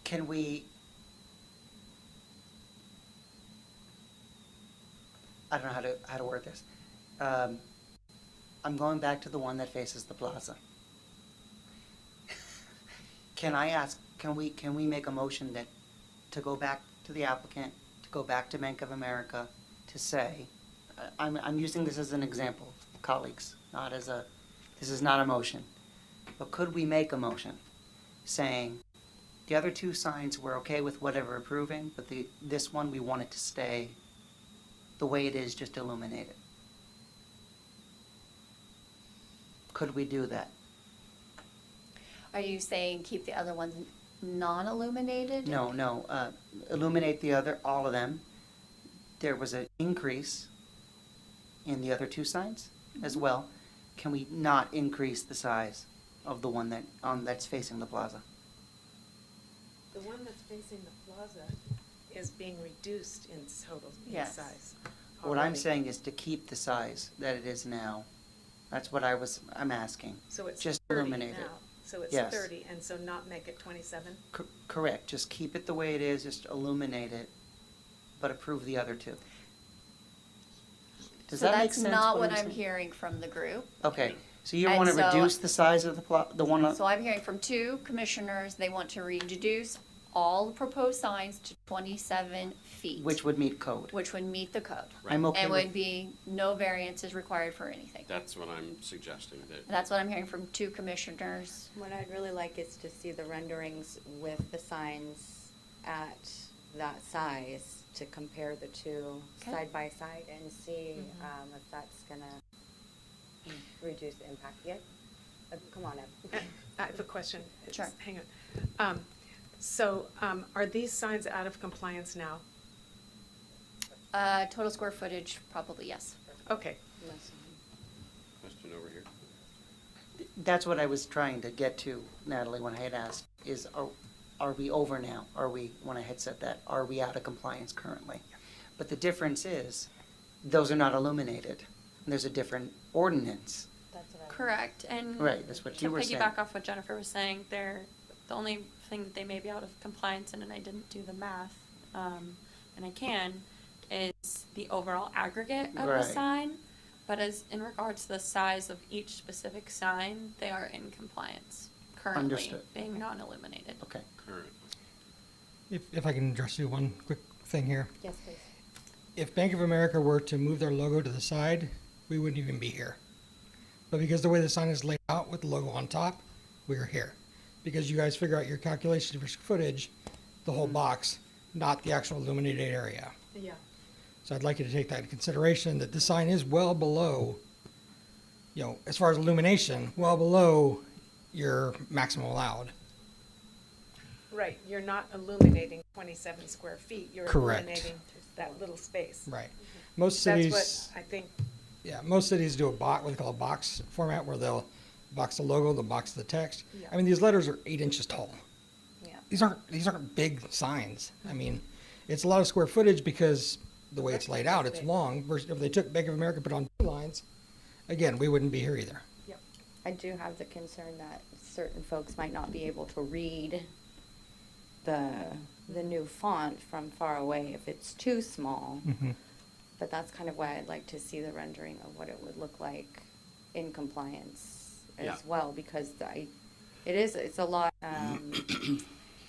Can we, I don't know how to word this. I'm going back to the one that faces the plaza. Can I ask, can we make a motion that, to go back to the applicant, to go back to Bank of America, to say, I'm using this as an example, colleagues, not as a, this is not a motion. But could we make a motion saying, the other two signs we're okay with whatever approving, but this one we want it to stay the way it is, just illuminated? Could we do that? Are you saying keep the other ones non-illuminated? No, illuminate all of them. There was an increase in the other two signs as well. Can we not increase the size of the one that's facing the plaza? The one that's facing the plaza is being reduced in total in Yes. size. What I'm already. saying is to keep the size that it is now. That's what I'm asking. So it's just 30 illuminate it. now. So it's Yes. 30, and so not make it 27? Correct, just keep it the way it is, just illuminate it, but approve the other two. Does So that make that's sense? not what I'm saying? hearing from the group. Okay, so you And want to so- reduce the size of the one, So I'm hearing from two commissioners, they want to reduce all the proposed signs to 27 feet. which would meet code. Which would meet the code. I'm okay And with, would be no variances required for anything. That's what I'm suggesting, that, And that's what I'm hearing from two commissioners. What I'd really like is to see the renderings with the signs at that size, to compare the two Okay. side by side and see if that's gonna reduce the impact. Yeah? Come on up. I have a question. Sure. Hang on. So are these signs out of compliance now? Total square footage, probably yes. Okay. question over here. that's what I was trying to get to, Natalie, when I had asked, is are we over now? When I had said that, are we out of compliance currently? But the difference is, those are not illuminated. There's a different ordinance That's what I was Correct, and Right, that's what you were saying. to piggyback off what Jennifer was saying, the only thing that they may be out of compliance in, and I didn't do the math, and I can, is the overall aggregate of the Right. sign. But as in regards to the size of each specific sign, they are in compliance currently, Understood. being non-illuminated. Okay. Currently. If I can address you one quick thing here. Yes, please. If Bank of America were to move their logo to the side, we wouldn't even be here. But because the way the sign is laid out with the logo on top, we are here. Because you guys figure out your calculation for footage, the whole box, not the actual illuminated area. Yeah. So I'd like you to take that into consideration, that the sign is well below, you know, as far as illumination, well below your maximum allowed. Right, you're not illuminating 27 square feet, you're Correct. illuminating that little space. Right. Most That's cities, what I think, yeah, most cities do a box, what they call a box format, where they'll box the logo, they'll box the text. Yeah. I mean, these letters are 8 inches tall. Yeah. These aren't big signs. I mean, it's a lot of square footage because the way it's laid out, it's long. Versus if they took Bank of America, put on 2 lines, again, we wouldn't be here either. I do have the concern that certain folks might not be able to read the new font from far away if it's too small. Mhm. But that's kind of why I'd like to see the rendering of what it would look like in compliance Yeah. as well, because it's a lot,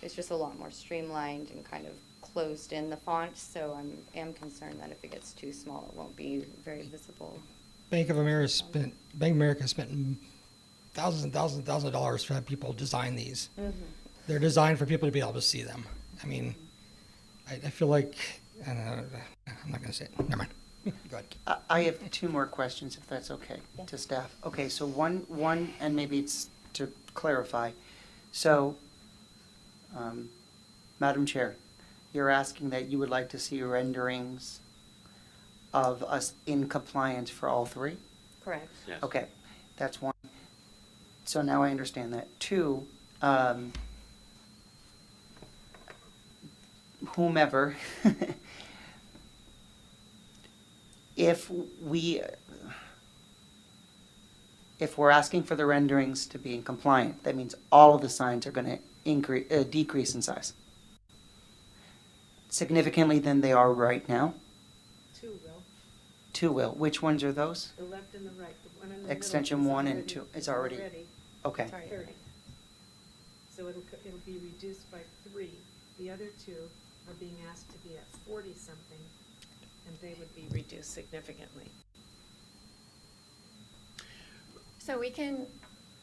it's just a lot more streamlined and kind of closed in the font, so am concerned that if it gets too small, it won't be very visible. Bank of America spent thousands and thousands and thousands of dollars to have people design these. They're designed for people to be able to see them. I mean, I feel like, I'm not going to say it. Never mind. Go ahead. I have 2 more questions, if that's okay, to staff. Okay, so one, and maybe it's to clarify. So, Madam Chair, you're asking that you would like to see renderings of us in compliance for all 3? Correct. Yes. Okay, that's 1. So now I understand that. 2, whomever, if we're asking for the renderings to be in compliant, that means all of the signs are going to decrease in size significantly than they are right now. 2 will, 2 will. Which ones are those? the left and the right, the one in the middle. Extension is 1 and already- 2 is already, okay. Sorry. 30. So it'll be reduced by 3. The other 2 are being asked to be at 40-something, and they would be reduced significantly. So we can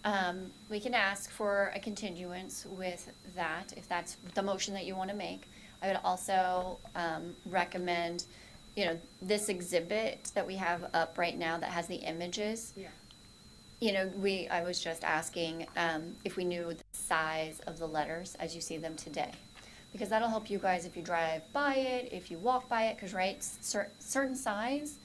ask for a continuance with that, if that's the motion that you want to make. I would also recommend, this exhibit that we have up right now that has the images. Yeah. I was just asking if we knew the size of the letters as you see them today. Because that'll help you guys if you drive by it, if you walk by it, because, right, certain size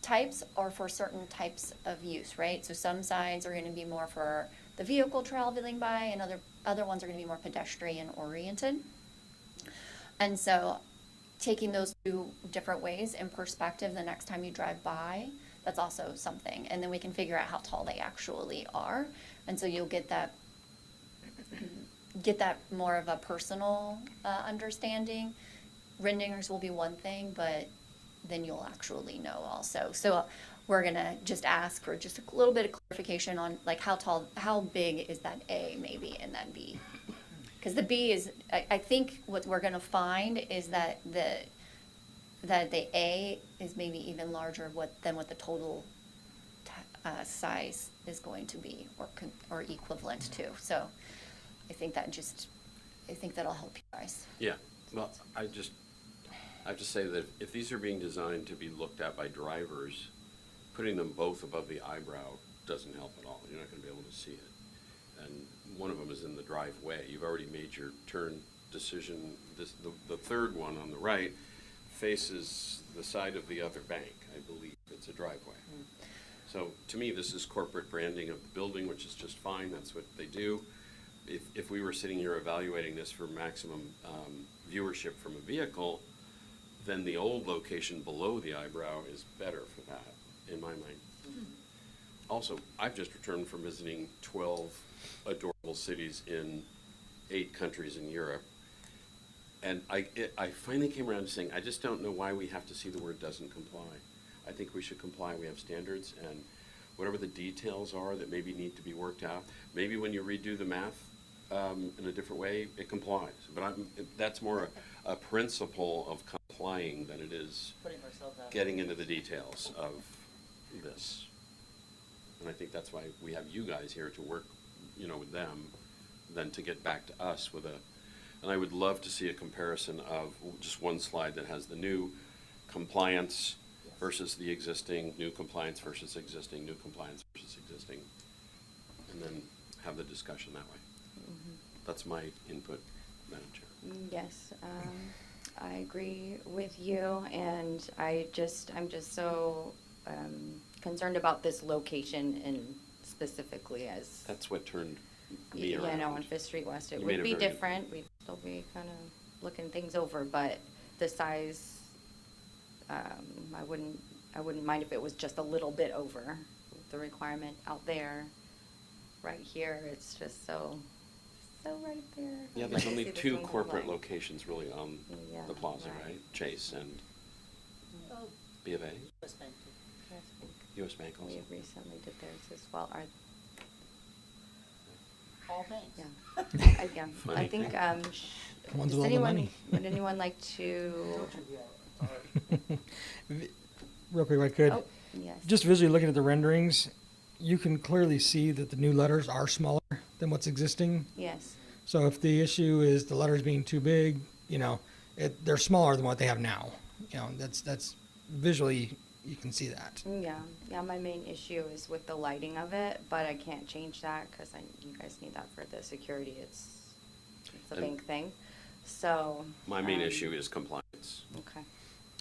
types are for certain types of use, right? So some signs are going to be more for the vehicle traveling by, and other ones are going to be more pedestrian oriented. And so taking those 2 different ways in perspective the next time you drive by, that's also something. And then we can figure out how tall they actually are. And so you'll get that more of a personal understanding. Renderings will be one thing, but then you'll actually know also. So we're gonna just ask for just a little bit of clarification on like how big is that A maybe, and that B. Because the B is, I think what we're gonna find is that the A is maybe even larger than what the total size is going to be, or equivalent to. So I think that'll help you guys. Yeah, well, I have to say that if these are being designed to be looked at by drivers, putting them both above the eyebrow doesn't help at all. You're not gonna be able to see it. And one of them is in the driveway. You've already made your turn decision. The third one on the right faces the side of the other bank, I believe. It's a driveway. So to me, this is corporate branding of the building, which is just fine. That's what they do. If we were sitting here evaluating this for maximum viewership from a vehicle, then the old location below the eyebrow is better for that, in my mind. also, I've just returned from visiting 12 adorable cities in 8 countries in Europe. And I finally came around to saying, I just don't know why we have to see the word doesn't comply. I think we should comply. We have standards, and whatever the details are that maybe need to be worked out, maybe when you redo the math in a different way, it complies. But that's more a principle of complying than it is Putting ourselves out. getting into the details of this. And I think that's why we have you guys here to work, with them, than to get back to us with and I would love to see a comparison of just one slide that has the new compliance versus the existing, new compliance versus existing, new compliance versus existing, and then have the discussion that way. That's my input, Madam Chair. Yes, I agree with you, and I'm just so concerned about this location and specifically as. That's what turned me around. Yeah, no, on Fifth Street West, it You made would a be very good different, we'd still be kind of looking things over, but the size, I wouldn't mind if it was just a little bit over the requirement out there. Right here, it's just so right there. Yeah, I'd there's like to only see this 2 one corporate combined. locations really on Yeah, the plaza, right. right? Chase and Oh, B of A, West Bank. Yes, we- US Bank also. We recently did theirs as well, All banks. yeah. Yeah, I Funny think, Ones does with all the anyone, money. would anyone like to? Real quick, if I could. Oh, yes. Just visually looking at the renderings, you can clearly see that the new letters are smaller than what's existing. Yes, So if the issue is the letters being too big, they're smaller than what they have now. That's visually, you can see that. yeah, my main issue is with the lighting of it, but I can't change that because you guys need that for the security, it's a And- big thing, so. My main issue is compliance. Okay.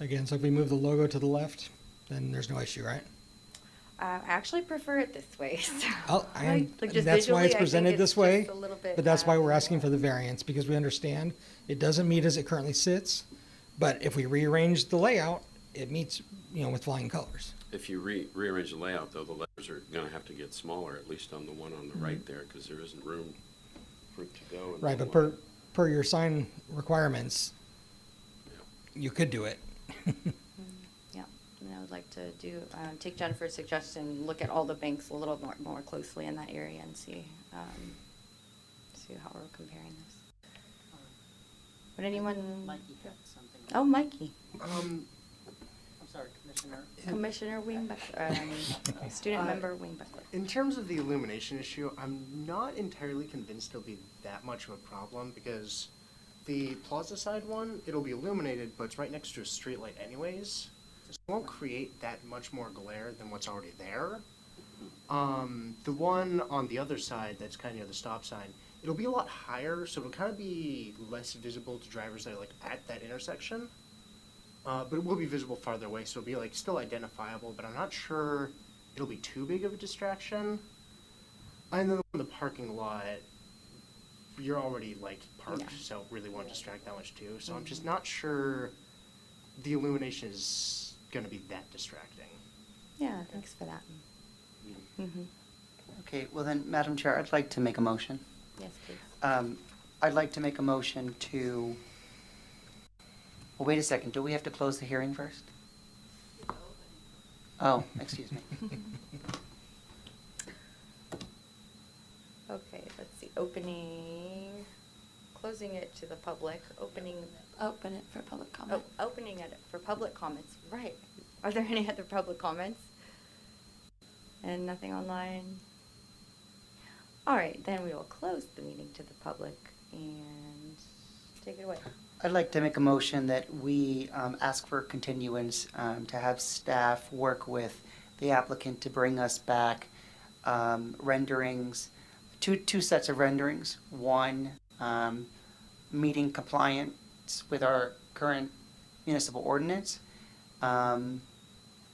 Again, so if we move the logo to the left, then there's no issue, right? I actually prefer it this way, so. That's just why visually, I it's think presented it's this way, just a little bit, but that's why we're asking for the variance, because we understand it doesn't meet as it currently sits, but if we rearrange the layout, it meets, with flying colors. If you rearrange the layout, though, the letters are going to have to get smaller, at least on the one on the right there, because there isn't room for it to go. in Right, one but line. per your sign requirements, you could do it. Yeah, and I would like to take Jennifer's suggestion, look at all the banks a little more closely in that area and see how we're comparing this. Would anyone? Mikey had something. Oh, Mikey. I'm sorry, Commissioner. Commissioner Wingbeckler, student member Wingbeckler. In terms of the illumination issue, I'm not entirely convinced it'll be that much of a problem because the plaza side one, it'll be illuminated, but it's right next to a street light anyways. So it won't create that much more glare than what's already there. The one on the other side that's kind of near the stop sign, it'll be a lot higher, so it'll kind of be less visible to drivers that are like at that intersection. But it will be visible farther away, so it'll be still identifiable, but I'm not sure it'll be too big of a distraction. And then in the parking lot, you're already parked, Yeah. so really won't distract that much too. So I'm just not sure the illumination is going to be that distracting. Yeah, thanks for that. Mm-hmm. Okay, well then, Madam Chair, I'd like to make a motion. Yes, please. I'd like to make a motion to, well, wait a second, do we have to close the hearing first? Oh, excuse me. Okay, let's see, closing it to the public, Open it for public comment. opening it for public comments, right. Are there any other public comments? And nothing online? All right, then we will close the meeting to the public and take it away. I'd like to make a motion that we ask for continuance to have staff work with the applicant to bring us back renderings, two sets of renderings. One, meeting compliance with our current municipal ordinance, and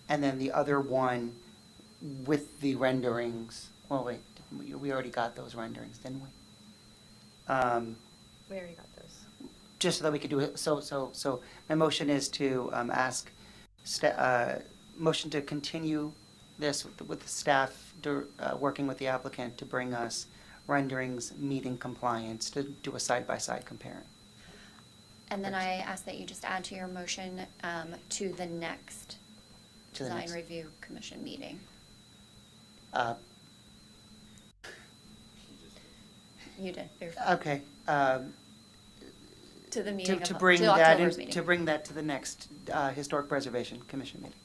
then the other one with the renderings. Well, wait, we already got those renderings, didn't we? We already got those. Just so that we could do it, so my motion is to ask, motion to continue this with the staff working with the applicant to bring us renderings meeting compliance to do a side-by-side comparing. And then I ask that you just add to your motion to the next To the Design next. Review Commission meeting. You did. You're fine. Okay. To the meeting To of, bring to that October's in, meeting. to bring that to the next Historic Preservation Commission meeting.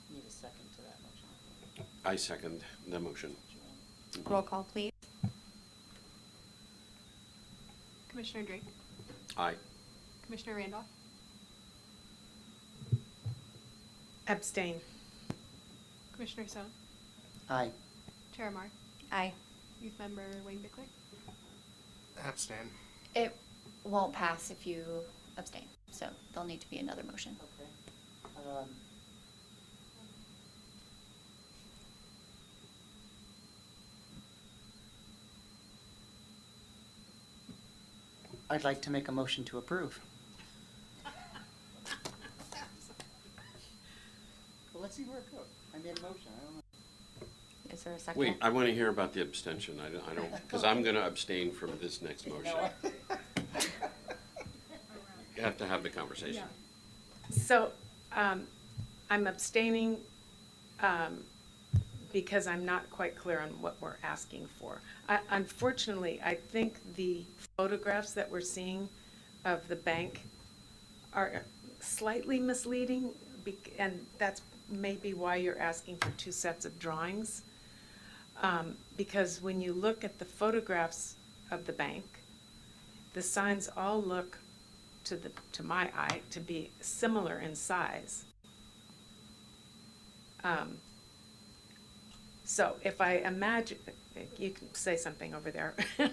Need a second to that motion. I second the motion. Roll call, please. Commissioner Drake, Aye. Commissioner Randolph, Abstain. Commissioner Sohn, Aye. Chair Amar, Aye. Youth Member Wangbickler. Abstain. It won't pass if you abstain, so there'll need to be another motion. Okay. I'd like to make a motion to approve. Well, let's see where it goes. I made a motion, I don't know. Is there a second? Wait, I want to hear about the abstention. I don't, because I'm going to abstain from this next motion. You have to have the conversation. So, I'm abstaining, because I'm not quite clear on what we're asking for. Unfortunately, I think the photographs that we're seeing of the bank are slightly misleading, and that's maybe why you're asking for two sets of drawings. Because when you look at the photographs of the bank, the signs all look, to my eye, to be similar in size. So if I imagine, you can say something over there. Go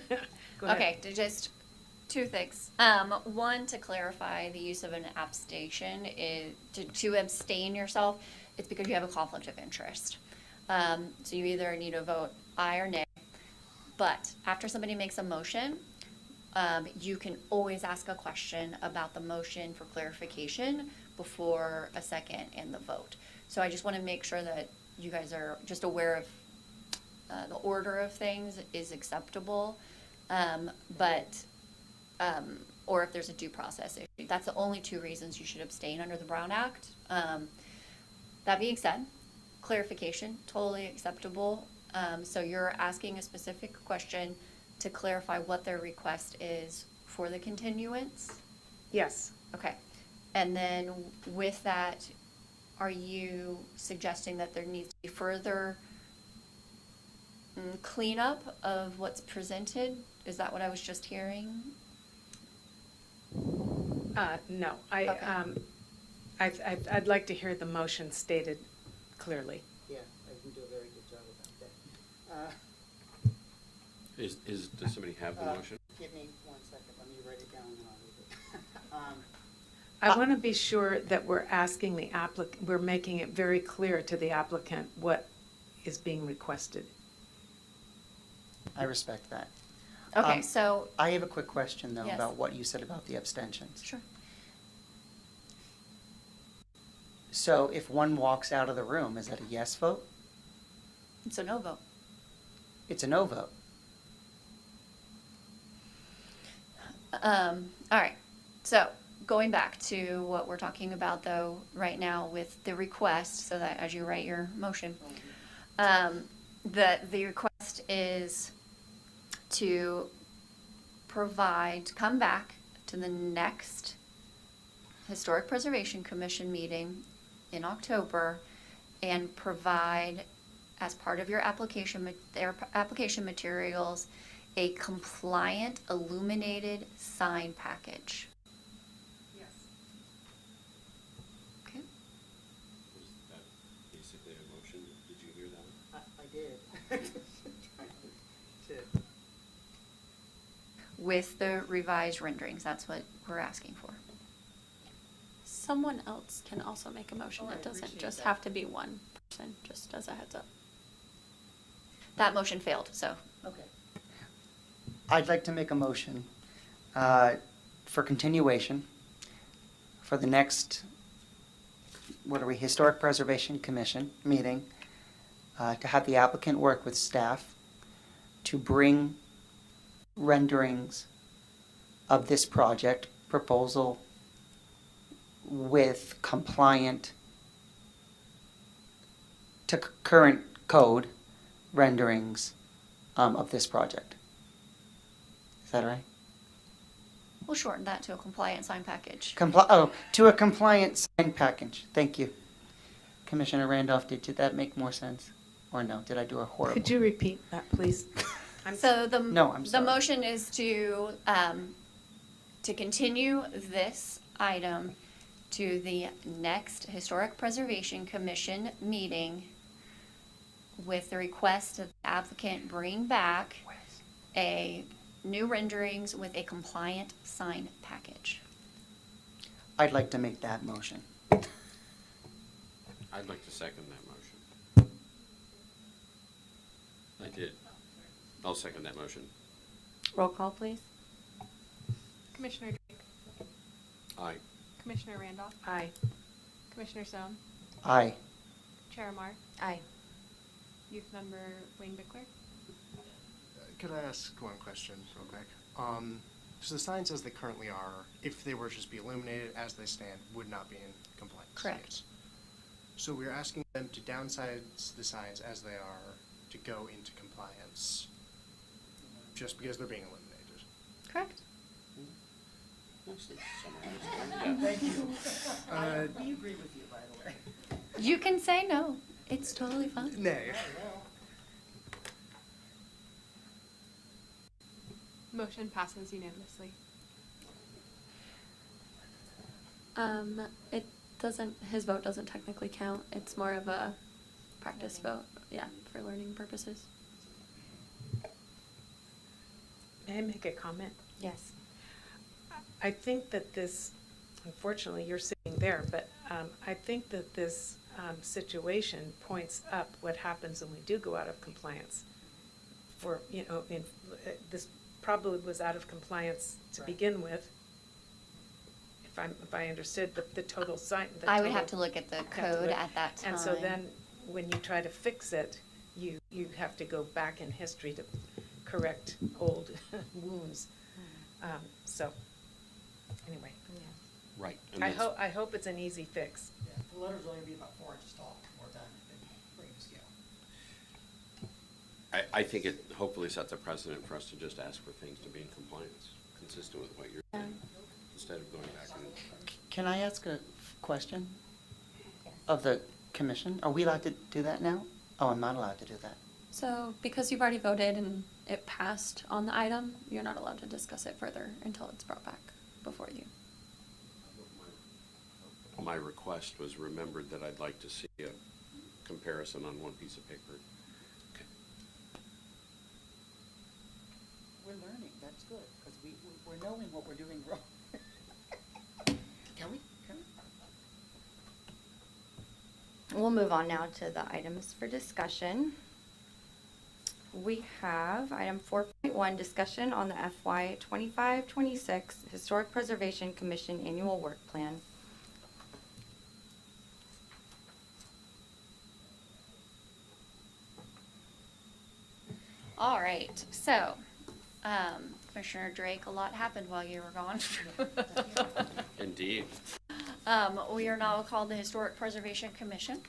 ahead. Okay, just two things. One, to clarify, the use of an abstention is, to abstain yourself, it's because you have a conflict of interest. So you either need to vote aye or nay. But after somebody makes a motion, you can always ask a question about the motion for clarification before a second and the vote. So I just want to make sure that you guys are just aware of the order of things is acceptable. Or if there's a due process issue. That's the only two reasons you should abstain under the Brown Act. That being said, clarification, totally acceptable. So you're asking a specific question to clarify what their request is for the continuance? Yes. Okay. And then with that, are you suggesting that there needs to be further cleanup of what's presented? Is that what I was just hearing? No, Okay. I'd like to hear the motion stated clearly. Yeah, I can do a very good job about that. Does somebody have the motion? Give me 1 second, let me write it down and I'll read it. I want to be sure that we're asking the we're making it very clear to the applicant what is being requested. I respect that. Okay, so, I have a quick question, though, Yes. about what you said about the abstentions. sure. So if one walks out of the room, is that a yes vote? It's a no vote. It's a no vote. All right, so going back to what we're talking about though, right now with the request, so that as you write your motion, the request is to come back to the next Historic Preservation Commission meeting in October and provide, as part of your application, their application materials, a compliant illuminated sign package. Yes. Okay. Was that basically a motion? Did you hear that? I did. With the revised renderings, that's what we're asking for. Someone else can also make a motion. Oh, I It doesn't appreciate just that. have to be one person, just as a heads up. That motion failed, so. Okay. I'd like to make a motion for continuation for the next, what are we, Historic Preservation Commission meeting, to have the applicant work with staff to bring renderings of this project proposal with compliant to current code renderings of this project. Is that right? We'll shorten that to a compliant sign package. To a compliant sign package. Thank you. Commissioner Randolph, did that make more sense? Or no? Did I do a horrible? Could you repeat that, please? So No, I'm the sorry. motion is to continue this item to the next Historic Preservation Commission meeting with the request that the applicant bring back a new renderings with a compliant sign package. I'd like to make that motion. I'd like to second that motion. I did. I'll second that motion. Roll call, please. Commissioner Drake, Aye. Commissioner Randolph, Aye. Commissioner SOHN, Aye. Chair AMAR, Aye. Youth Member WANGBICKLER. Could I ask one question real quick? So the signs as they currently are, if they were to just be illuminated as they stand, would not be in compliance? Correct. Yes. So we're asking them to downsize the signs as they are to go into compliance, just because they're being eliminated. Correct? Nicely summarized. Yeah. Thank you. We agree with you, by the way. You can say no. It's totally fine. Nay. motion passes unanimously. It doesn't, his vote doesn't technically count. It's more of a practice vote, yeah, for learning purposes. May I make a comment? Yes. I think that this, unfortunately, you're sitting there, but I think that this situation points up what happens when we do go out of compliance. For, this probably was out of compliance to begin with, if I understood the total sign. I would have to look at the code at that time. And so then, when you try to fix it, you have to go back in history to correct old wounds. So, anyway, Right. and that's- I hope it's an easy fix. Yeah, the letter's only gonna be about 4 inches tall, more than bring to scale. I think it hopefully sets a precedent for us to just ask for things to be in compliance, consistent with what you're saying, instead of going back and. Can I ask a question of the commission? Are we allowed to do that now? Oh, I'm not allowed to do that. So because you've already voted and it passed on the item, you're not allowed to discuss it further until it's brought back before you. My request was remembered that I'd like to see a comparison on one piece of paper. Okay. We're learning, that's good, because we're knowing what we're doing wrong. Can we? We'll move on now to the items for discussion. We have item 4.1, discussion on the FY 25-26 Historic Preservation Commission Annual Work Plan. All right, so, Commissioner Drake, a lot happened while you were gone. Indeed. We are now called the Historic Preservation Commission.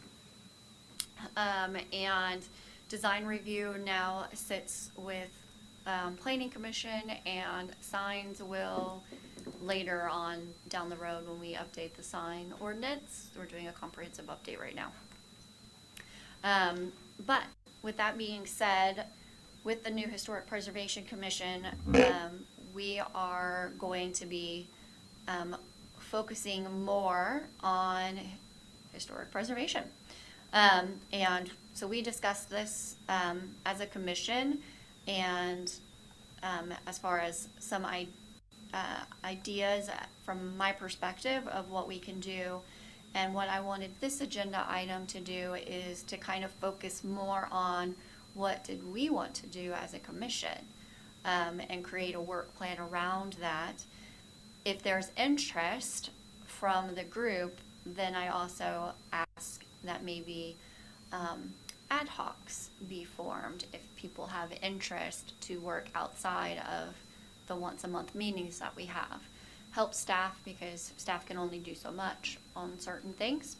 And design review now sits with Planning Commission, and signs will later on down the road when we update the sign ordinance. We're doing a comprehensive update right now. But with that being said, with the new Historic Preservation Commission, we are going to be focusing more on historic preservation. And so we discussed this as a commission, and as far as some ideas from my perspective of what we can do. And what I wanted this agenda item to do is to kind of focus more on what did we want to do as a commission, and create a work plan around that. If there's interest from the group, then I also ask that maybe ad hocs be formed if people have interest to work outside of the once a month meetings that we have. Help staff, because staff can only do so much on certain things.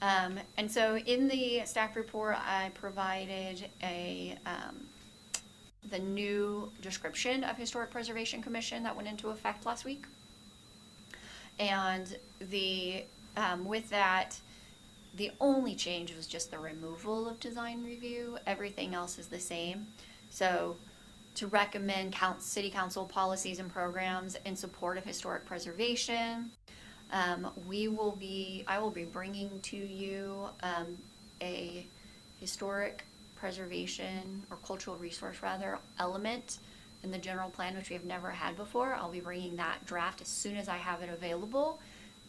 And so in the staff report, I provided the new description of Historic Preservation Commission that went into effect last week. And with that, the only change was just the removal of design review. Everything else is the same. So to recommend city council policies and programs in support of historic preservation, I will be bringing to you a historic preservation or cultural resource rather element in the general plan, which we have never had before. I'll be bringing that draft as soon as I have it available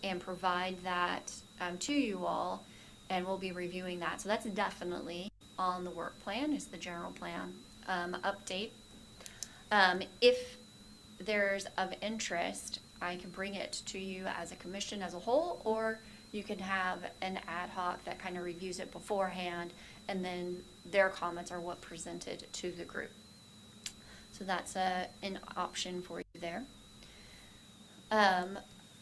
and provide that to you all, and we'll be reviewing that. So that's definitely on the work plan, is the general plan update. If there's of interest, I can bring it to you as a commission as a whole, or you can have an ad hoc that kind of reviews it beforehand, and then their comments are what presented to the group. So that's an option for you there.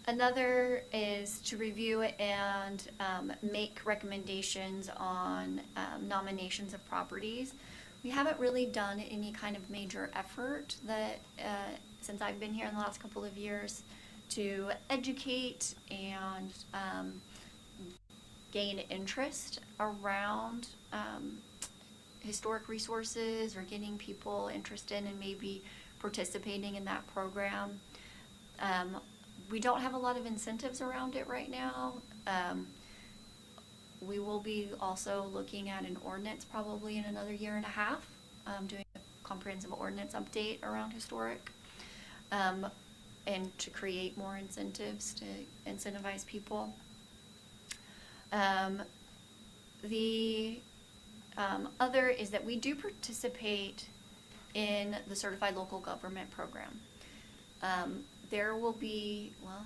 Another is to review and make recommendations on nominations of properties. We haven't really done any kind of major effort that since I've been here in the last couple of years to educate and gain interest around historic resources, or getting people interested in maybe participating in that program. We don't have a lot of incentives around it right now. We will be also looking at an ordinance probably in another year and a half, doing a comprehensive ordinance update around historic, and to create more incentives to incentivize people. The other is that we do participate in the Certified Local Government Program. There will be, well,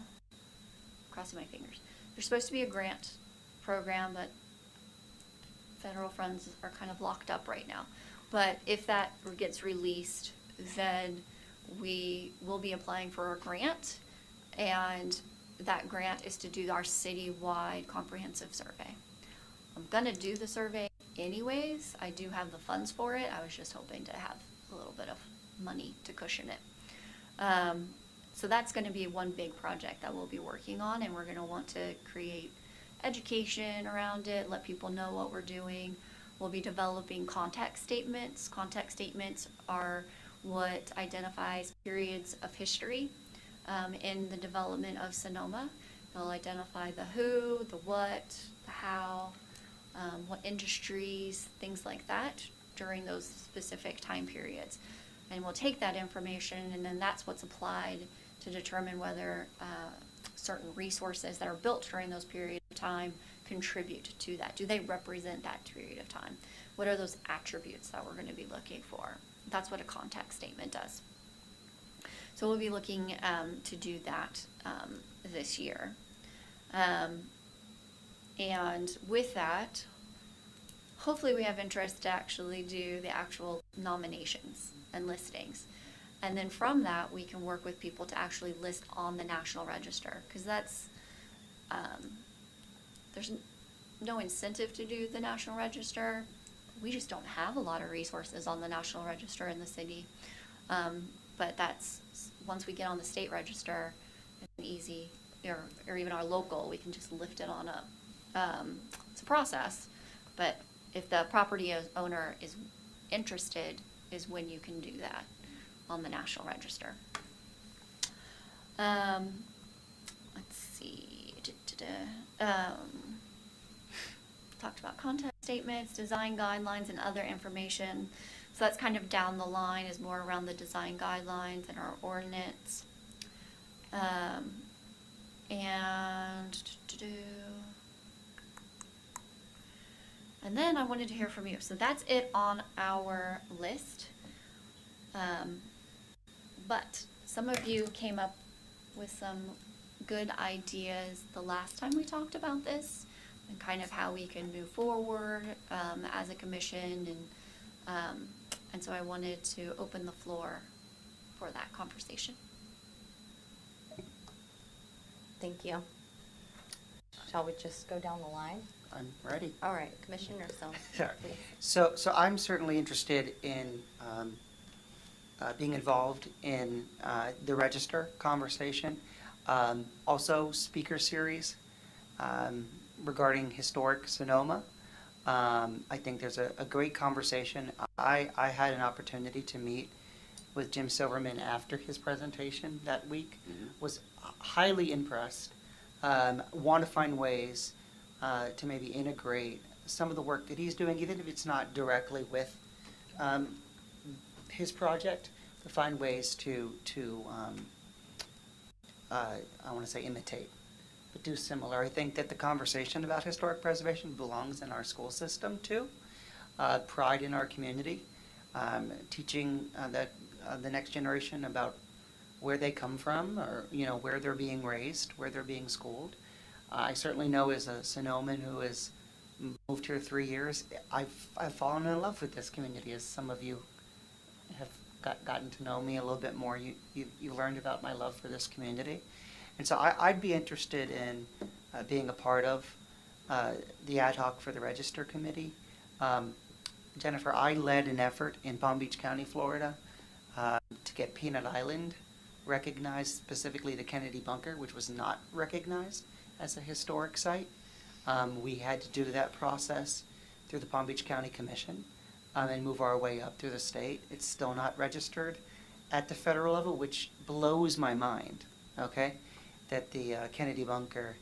crossing my fingers, there's supposed to be a grant program, but federal funds are kind of locked up right now. But if that gets released, then we will be applying for a grant, and that grant is to do our citywide comprehensive survey. I'm gonna do the survey anyways. I do have the funds for it. I was just hoping to have a little bit of money to cushion it. So that's going to be one big project that we'll be working on, and we're going to want to create education around it, let people know what we're doing. We'll be developing context statements. Context statements are what identifies periods of history in the development of Sonoma. They'll identify the who, the what, the how, what industries, things like that during those specific time periods. And we'll take that information, and then that's what's applied to determine whether certain resources that are built during those periods of time contribute to that. Do they represent that period of time? What are those attributes that we're going to be looking for? That's what a context statement does. So we'll be looking to do that this year. And with that, hopefully we have interest to actually do the actual nominations and listings. And then from that, we can work with people to actually list on the National Register, because that's, there's no incentive to do the National Register. We just don't have a lot of resources on the National Register in the city. But that's, once we get on the state register, it's an easy, or even our local, we can just lift it on up. It's a process, but if the property owner is interested, is when you can do that on the National Register. Let's see. Talked about content statements, design guidelines, and other information. So that's kind of down the line, is more around the design guidelines and our ordinance. And then I wanted to hear from you. So that's it on our list. But some of you came up with some good ideas the last time we talked about this, and kind of how we can move forward as a commission, and so I wanted to open the floor for that conversation. Thank you. Shall we just go down the line? I'm ready. All right, Commissioner Sohn. Sure. please. So I'm certainly interested in being involved in the register conversation. Also, speaker series regarding historic Sonoma. I think there's a great conversation. I had an opportunity to meet with Jim Silverman after his presentation that week. Was highly impressed. Want to find ways to maybe integrate some of the work that he's doing, even if it's not directly with his project, to find ways to I want to say imitate, but do similar. I think that the conversation about historic preservation belongs in our school system too. Pride in our community, teaching the next generation about where they come from, or where they're being raised, where they're being schooled. I certainly know, as a Sonoman who has moved here 3 years, I've fallen in love with this community. As some of you have gotten to know me a little bit more, you learned about my love for this community, and so I'd be interested in being a part of the ad hoc for the Register Committee. Jennifer, I led an effort in Palm Beach County, Florida, to get Peanut Island recognized, specifically the Kennedy Bunker, which was not recognized as a historic site. We had to do that process through the Palm Beach County Commission and move our way up through the state. It's still not registered at the federal level, which blows my mind, okay, that the Kennedy Bunker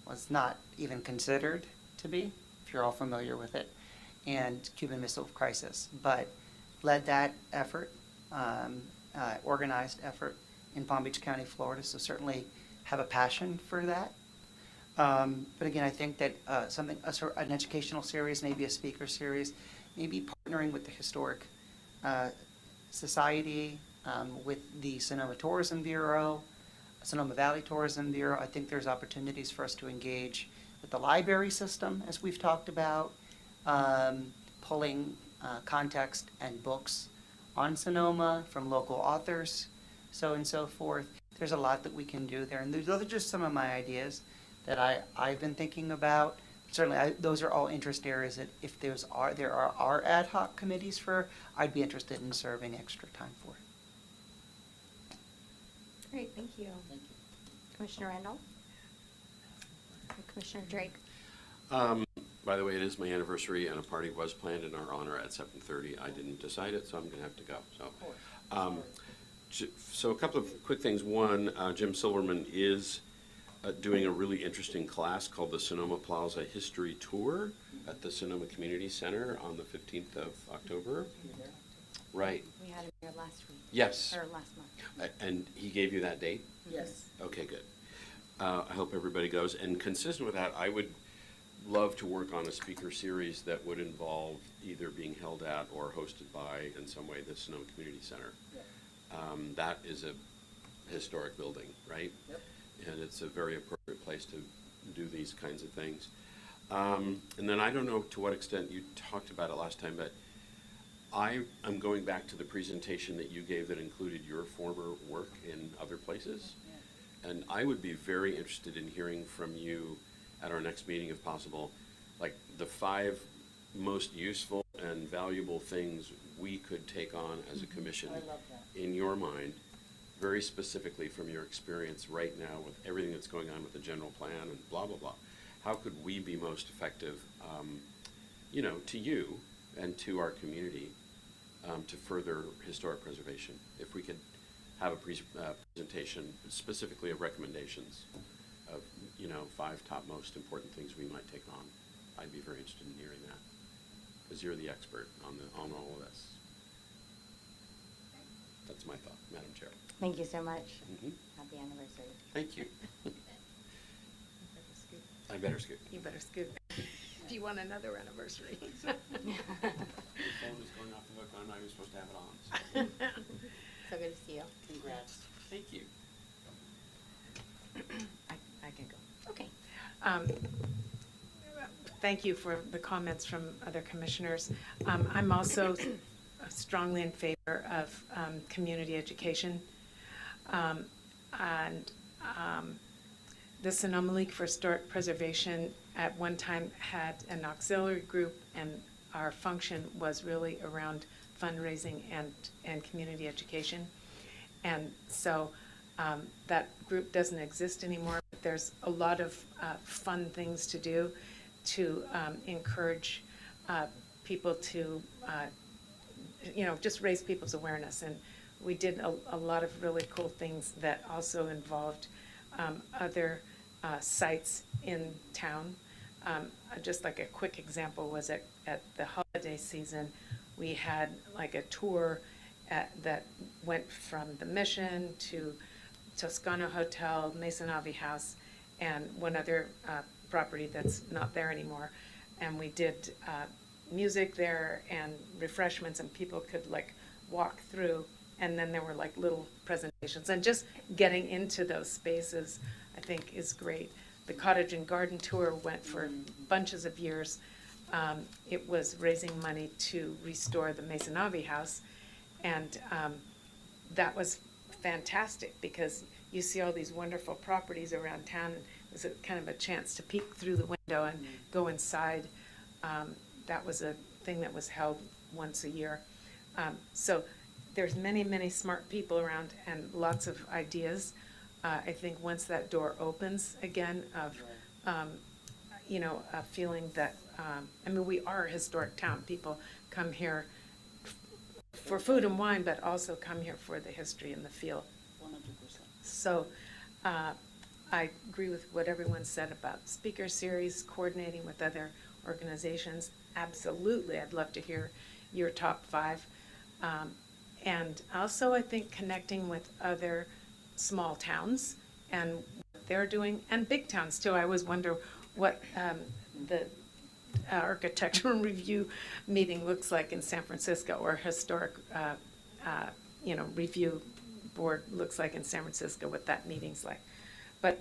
was not even considered to be, if you're all familiar with it, and Cuban Missile Crisis, but led that effort, organized effort in Palm Beach County, Florida, so certainly have a passion for that. But again, I think that an educational series, maybe a speaker series, maybe partnering with the Historic Society, with the Sonoma Tourism Bureau, Sonoma Valley Tourism Bureau. I think there's opportunities for us to engage with the library system, as we've talked about, pulling context and books on Sonoma from local authors, so and so forth. There's a lot that we can do there, and those are just some of my ideas that I've been thinking about. Certainly, those are all interest areas that if there are ad hoc committees for, I'd be interested in serving extra time for. Great, thank you. Thank you. Commissioner Randolph? And Commissioner Drake? By the way, it is my anniversary, and a party was planned in our honor at 7:30. I didn't decide it, so I'm going to have to go. So a couple of quick things. One, Jim Silverman is doing a really interesting class called the Sonoma Plaza History Tour at the Sonoma Community Center on the 15th of October. Right. We had him here last week. Yes. Or last month. And he gave you that date? Yes. Okay, good. I hope everybody goes. And consistent with that, I would love to work on a speaker series that would involve either being held at or hosted by, in some way, the Sonoma Community Center. That is a historic building, right? Yep. And it's a very appropriate place to do these kinds of things. And then I don't know to what extent you talked about it last time, but I am going back to the presentation that you gave that included your former work in other places. And I would be very interested in hearing from you at our next meeting, if possible, like the 5 most useful and valuable things we could take on as a commission in your mind, very specifically from your experience right now with everything that's going on with the general plan and blah, blah, blah. How could we be most effective, to you and to our community to further historic preservation? If we could have a presentation specifically of recommendations of, 5 top most important things we might take on, I'd be very interested in hearing that, because you're the expert on all of this. That's my thought, Madam Chair. Thank you so much. Mm-hmm. Happy anniversary. Thank you. I better scoot. You better scoot. If you want another anniversary. The phone is going off the hook. I'm not even supposed to have it on. So. So good to see you. Congrats. Thank you. I can go. Okay. Thank you for the comments from other commissioners. I'm also strongly in favor of community education. And the Sonoma League for Historic Preservation at one time had an auxiliary group, and our function was really around fundraising and community education. And so that group doesn't exist anymore, but there's a lot of fun things to do to encourage people to, just raise people's awareness. And we did a lot of really cool things that also involved other sites in town. Just like a quick example was at the holiday season, we had like a tour that went from the Mission to Toscano Hotel, Masonavi House, and one other property that's not there anymore. And we did music there and refreshments, and people could like walk through, and then there were like little presentations. And just getting into those spaces, I think, is great. The Cottage and Garden Tour went for bunches of years. It was raising money to restore the Masonavi House, and that was fantastic because you see all these wonderful properties around town. It was kind of a chance to peek through the window and go inside. That was a thing that was held once a year. So there's many, many smart people around and lots of ideas. I think once that door opens again of, a feeling that, we are a historic town. People come here for food and wine, but also come here for the history and the feel. 100%. So I agree with what everyone said about speaker series, coordinating with other organizations. Absolutely, I'd love to hear your top 5. And also, I think connecting with other small towns and what they're doing, and big towns too. I always wonder what the architectural review meeting looks like in San Francisco, or historic, review board looks like in San Francisco, what that meeting's like. But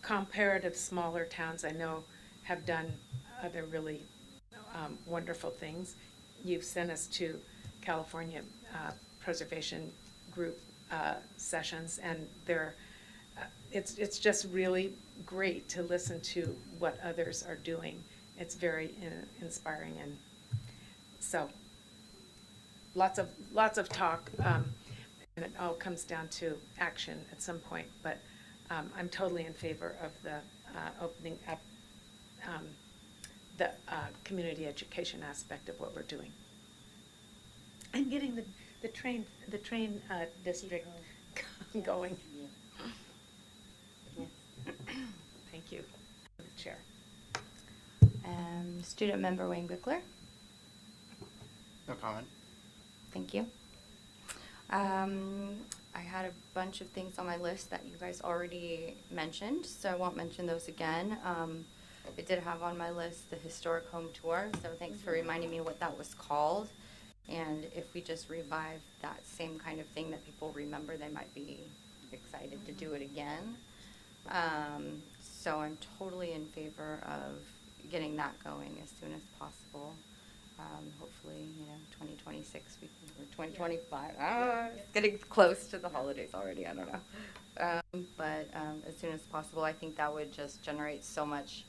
comparative smaller towns I know have done other really wonderful things. You've sent us to California Preservation Group sessions, and it's just really great to listen to what others are doing. It's very inspiring, and so lots of talk, and it all comes down to action at some point. But I'm totally in favor of the opening up the community education aspect of what we're doing, and getting the train district going. Thank you, Chair. Student member WANGBICKLER. No comment. Thank you. I had a bunch of things on my list that you guys already mentioned, so I won't mention those again. I did have on my list the historic home tour, so thanks for reminding me what that was called. And if we just revive that same kind of thing that people remember, they might be excited to do it again. So I'm totally in favor of getting that going as soon as possible. Hopefully, 2026 or 2025. It's getting close to the holidays already. I don't know. But as soon as possible, I think that would just generate so much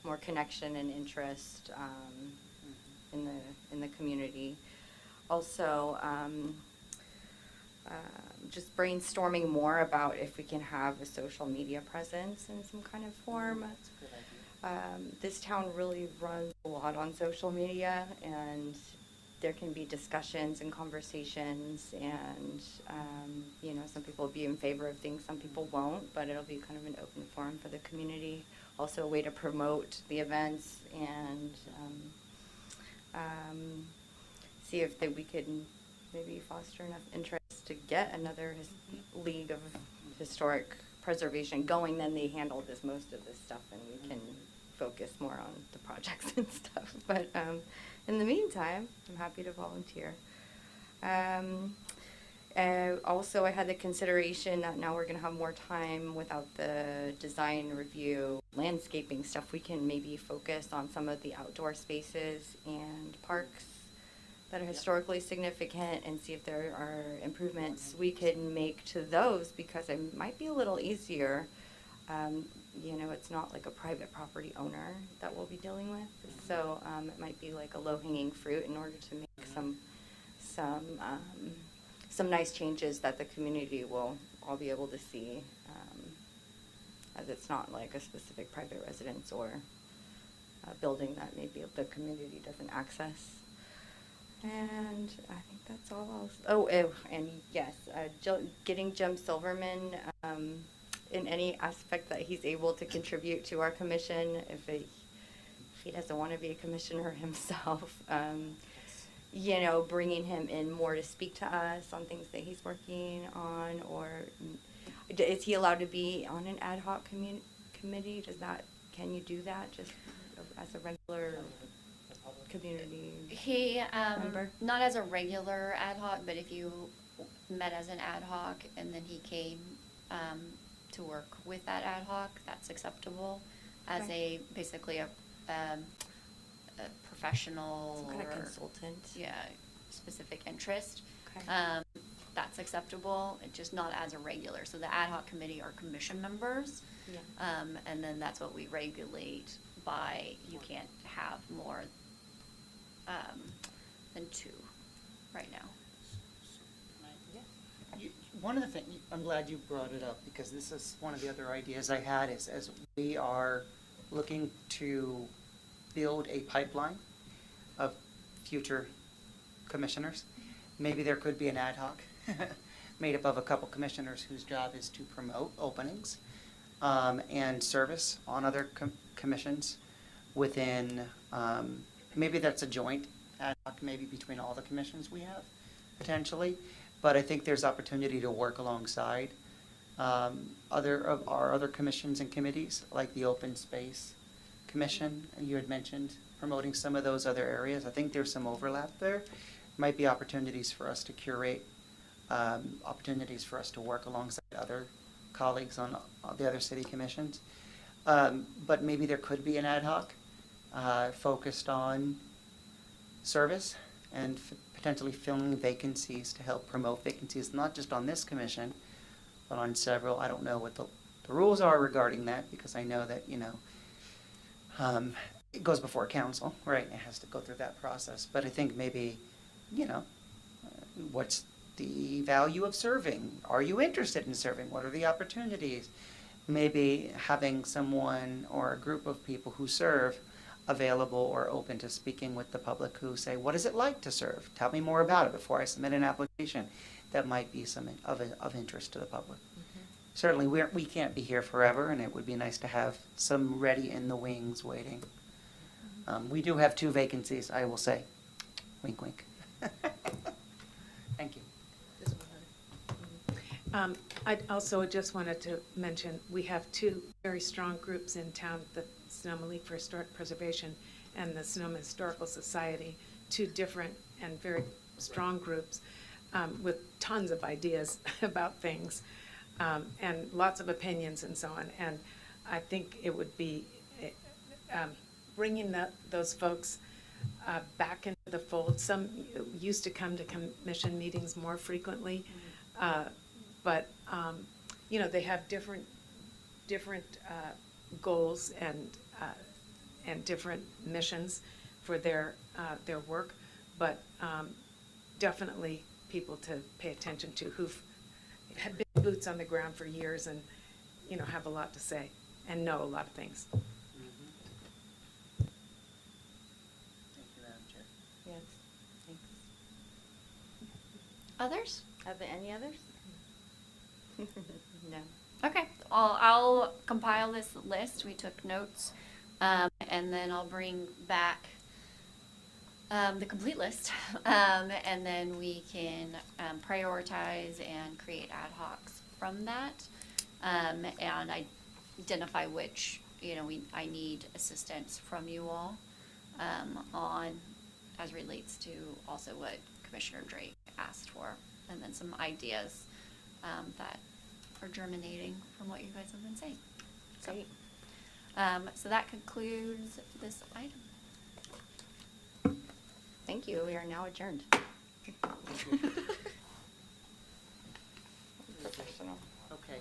more connection and interest in the community. Also, just brainstorming more about if we can have a social media presence in some kind of form. That's a good idea. This town really runs a lot on social media, and there can be discussions and conversations, and some people will be in favor of things, some people won't, but it'll be kind of an open forum for the community. Also a way to promote the events and see if we could maybe foster enough interest to get another league of historic preservation going. Then they handle most of this stuff, and we can focus more on the projects and stuff. But in the meantime, I'm happy to volunteer. Also, I had the consideration that now we're gonna have more time without the design review, landscaping stuff. We can maybe focus on some of the outdoor spaces and parks that are historically significant and see if there are improvements we can make to those, because it might be a little easier. You know, it's not like a private property owner that we'll be dealing with. So, it might be like a low-hanging fruit in order to make some nice changes that the community will all be able to see, as it's not like a specific private residence or a building that maybe the community doesn't access. And I think that's all else. And yes, getting Jim Silverman, in any aspect that he's able to contribute to our commission, if he doesn't want to be a commissioner himself, you know, bringing him in more to speak to us on things that he's working on, or is he allowed to be on an ad hoc committee? Can you do that just as a regular community He, member? not as a regular ad hoc, but if you met as an ad hoc and then he came, to work with that ad hoc, that's acceptable as Okay. basically a professional Some kind of or, consultant? yeah, specific interest. Okay. That's acceptable, it's just not as a regular. So the ad hoc committee are commission members. Yeah. And then that's what we regulate by, you can't have more, than two right now. One of the things, I'm glad you brought it up, because this is one of the other ideas I had, is as we are looking to build a pipeline of future commissioners, maybe there could be an ad hoc made up of a couple commissioners whose job is to promote openings and service on other commissions within, maybe that's a joint ad hoc, maybe between all the commissions we have, potentially. But I think there's opportunity to work alongside other of our other commissions and committees, like the Open Space Commission, and you had mentioned promoting some of those other areas. I think there's some overlap there. Might be opportunities for us to curate, opportunities for us to work alongside other colleagues on the other city commissions. But maybe there could be an ad hoc focused on service and potentially filling vacancies to help promote vacancies, not just on this commission, but on several. I don't know what the rules are regarding that, because I know that, you know, it goes before council, right? It has to go through that process. But I think maybe, you know, what's the value of serving? Are you interested in serving? What are the opportunities? Maybe having someone or a group of people who serve available or open to speaking with the public, who say, what is it like to serve? Tell me more about it before I submit an application. That might be some of interest to the public. Mm-hmm. Certainly, we can't be here forever, and it would be nice to have some ready in the wings waiting. We do have 2 vacancies, I will say. Wink, wink. Thank you. I also just wanted to mention, we have 2 very strong groups in town, the Sonoma League for Historic Preservation and the Sonoma Historical Society, 2 different and very strong groups with tons of ideas about things and lots of opinions and so on. And I think it would be bringing those folks back into the fold. Some used to come to commission meetings more frequently, but you know, they have different goals and different missions for their work, but definitely people to pay attention to who've had been boots on the ground for years and, you know, have a lot to say and know a lot of things. Thank you, Madam Chair. Yes, thanks. Others? Are there any others? No. Okay, I'll compile this list. We took notes, and then I'll bring back the complete list, and then we can prioritize and create ad hocs from that, and identify which, you know, I need assistance from you all on, as relates to also what Commissioner Drake asked for and then some ideas that are germinating from what you guys have been saying. So, Great. so that concludes this item. Thank you. We are now adjourned. Okay.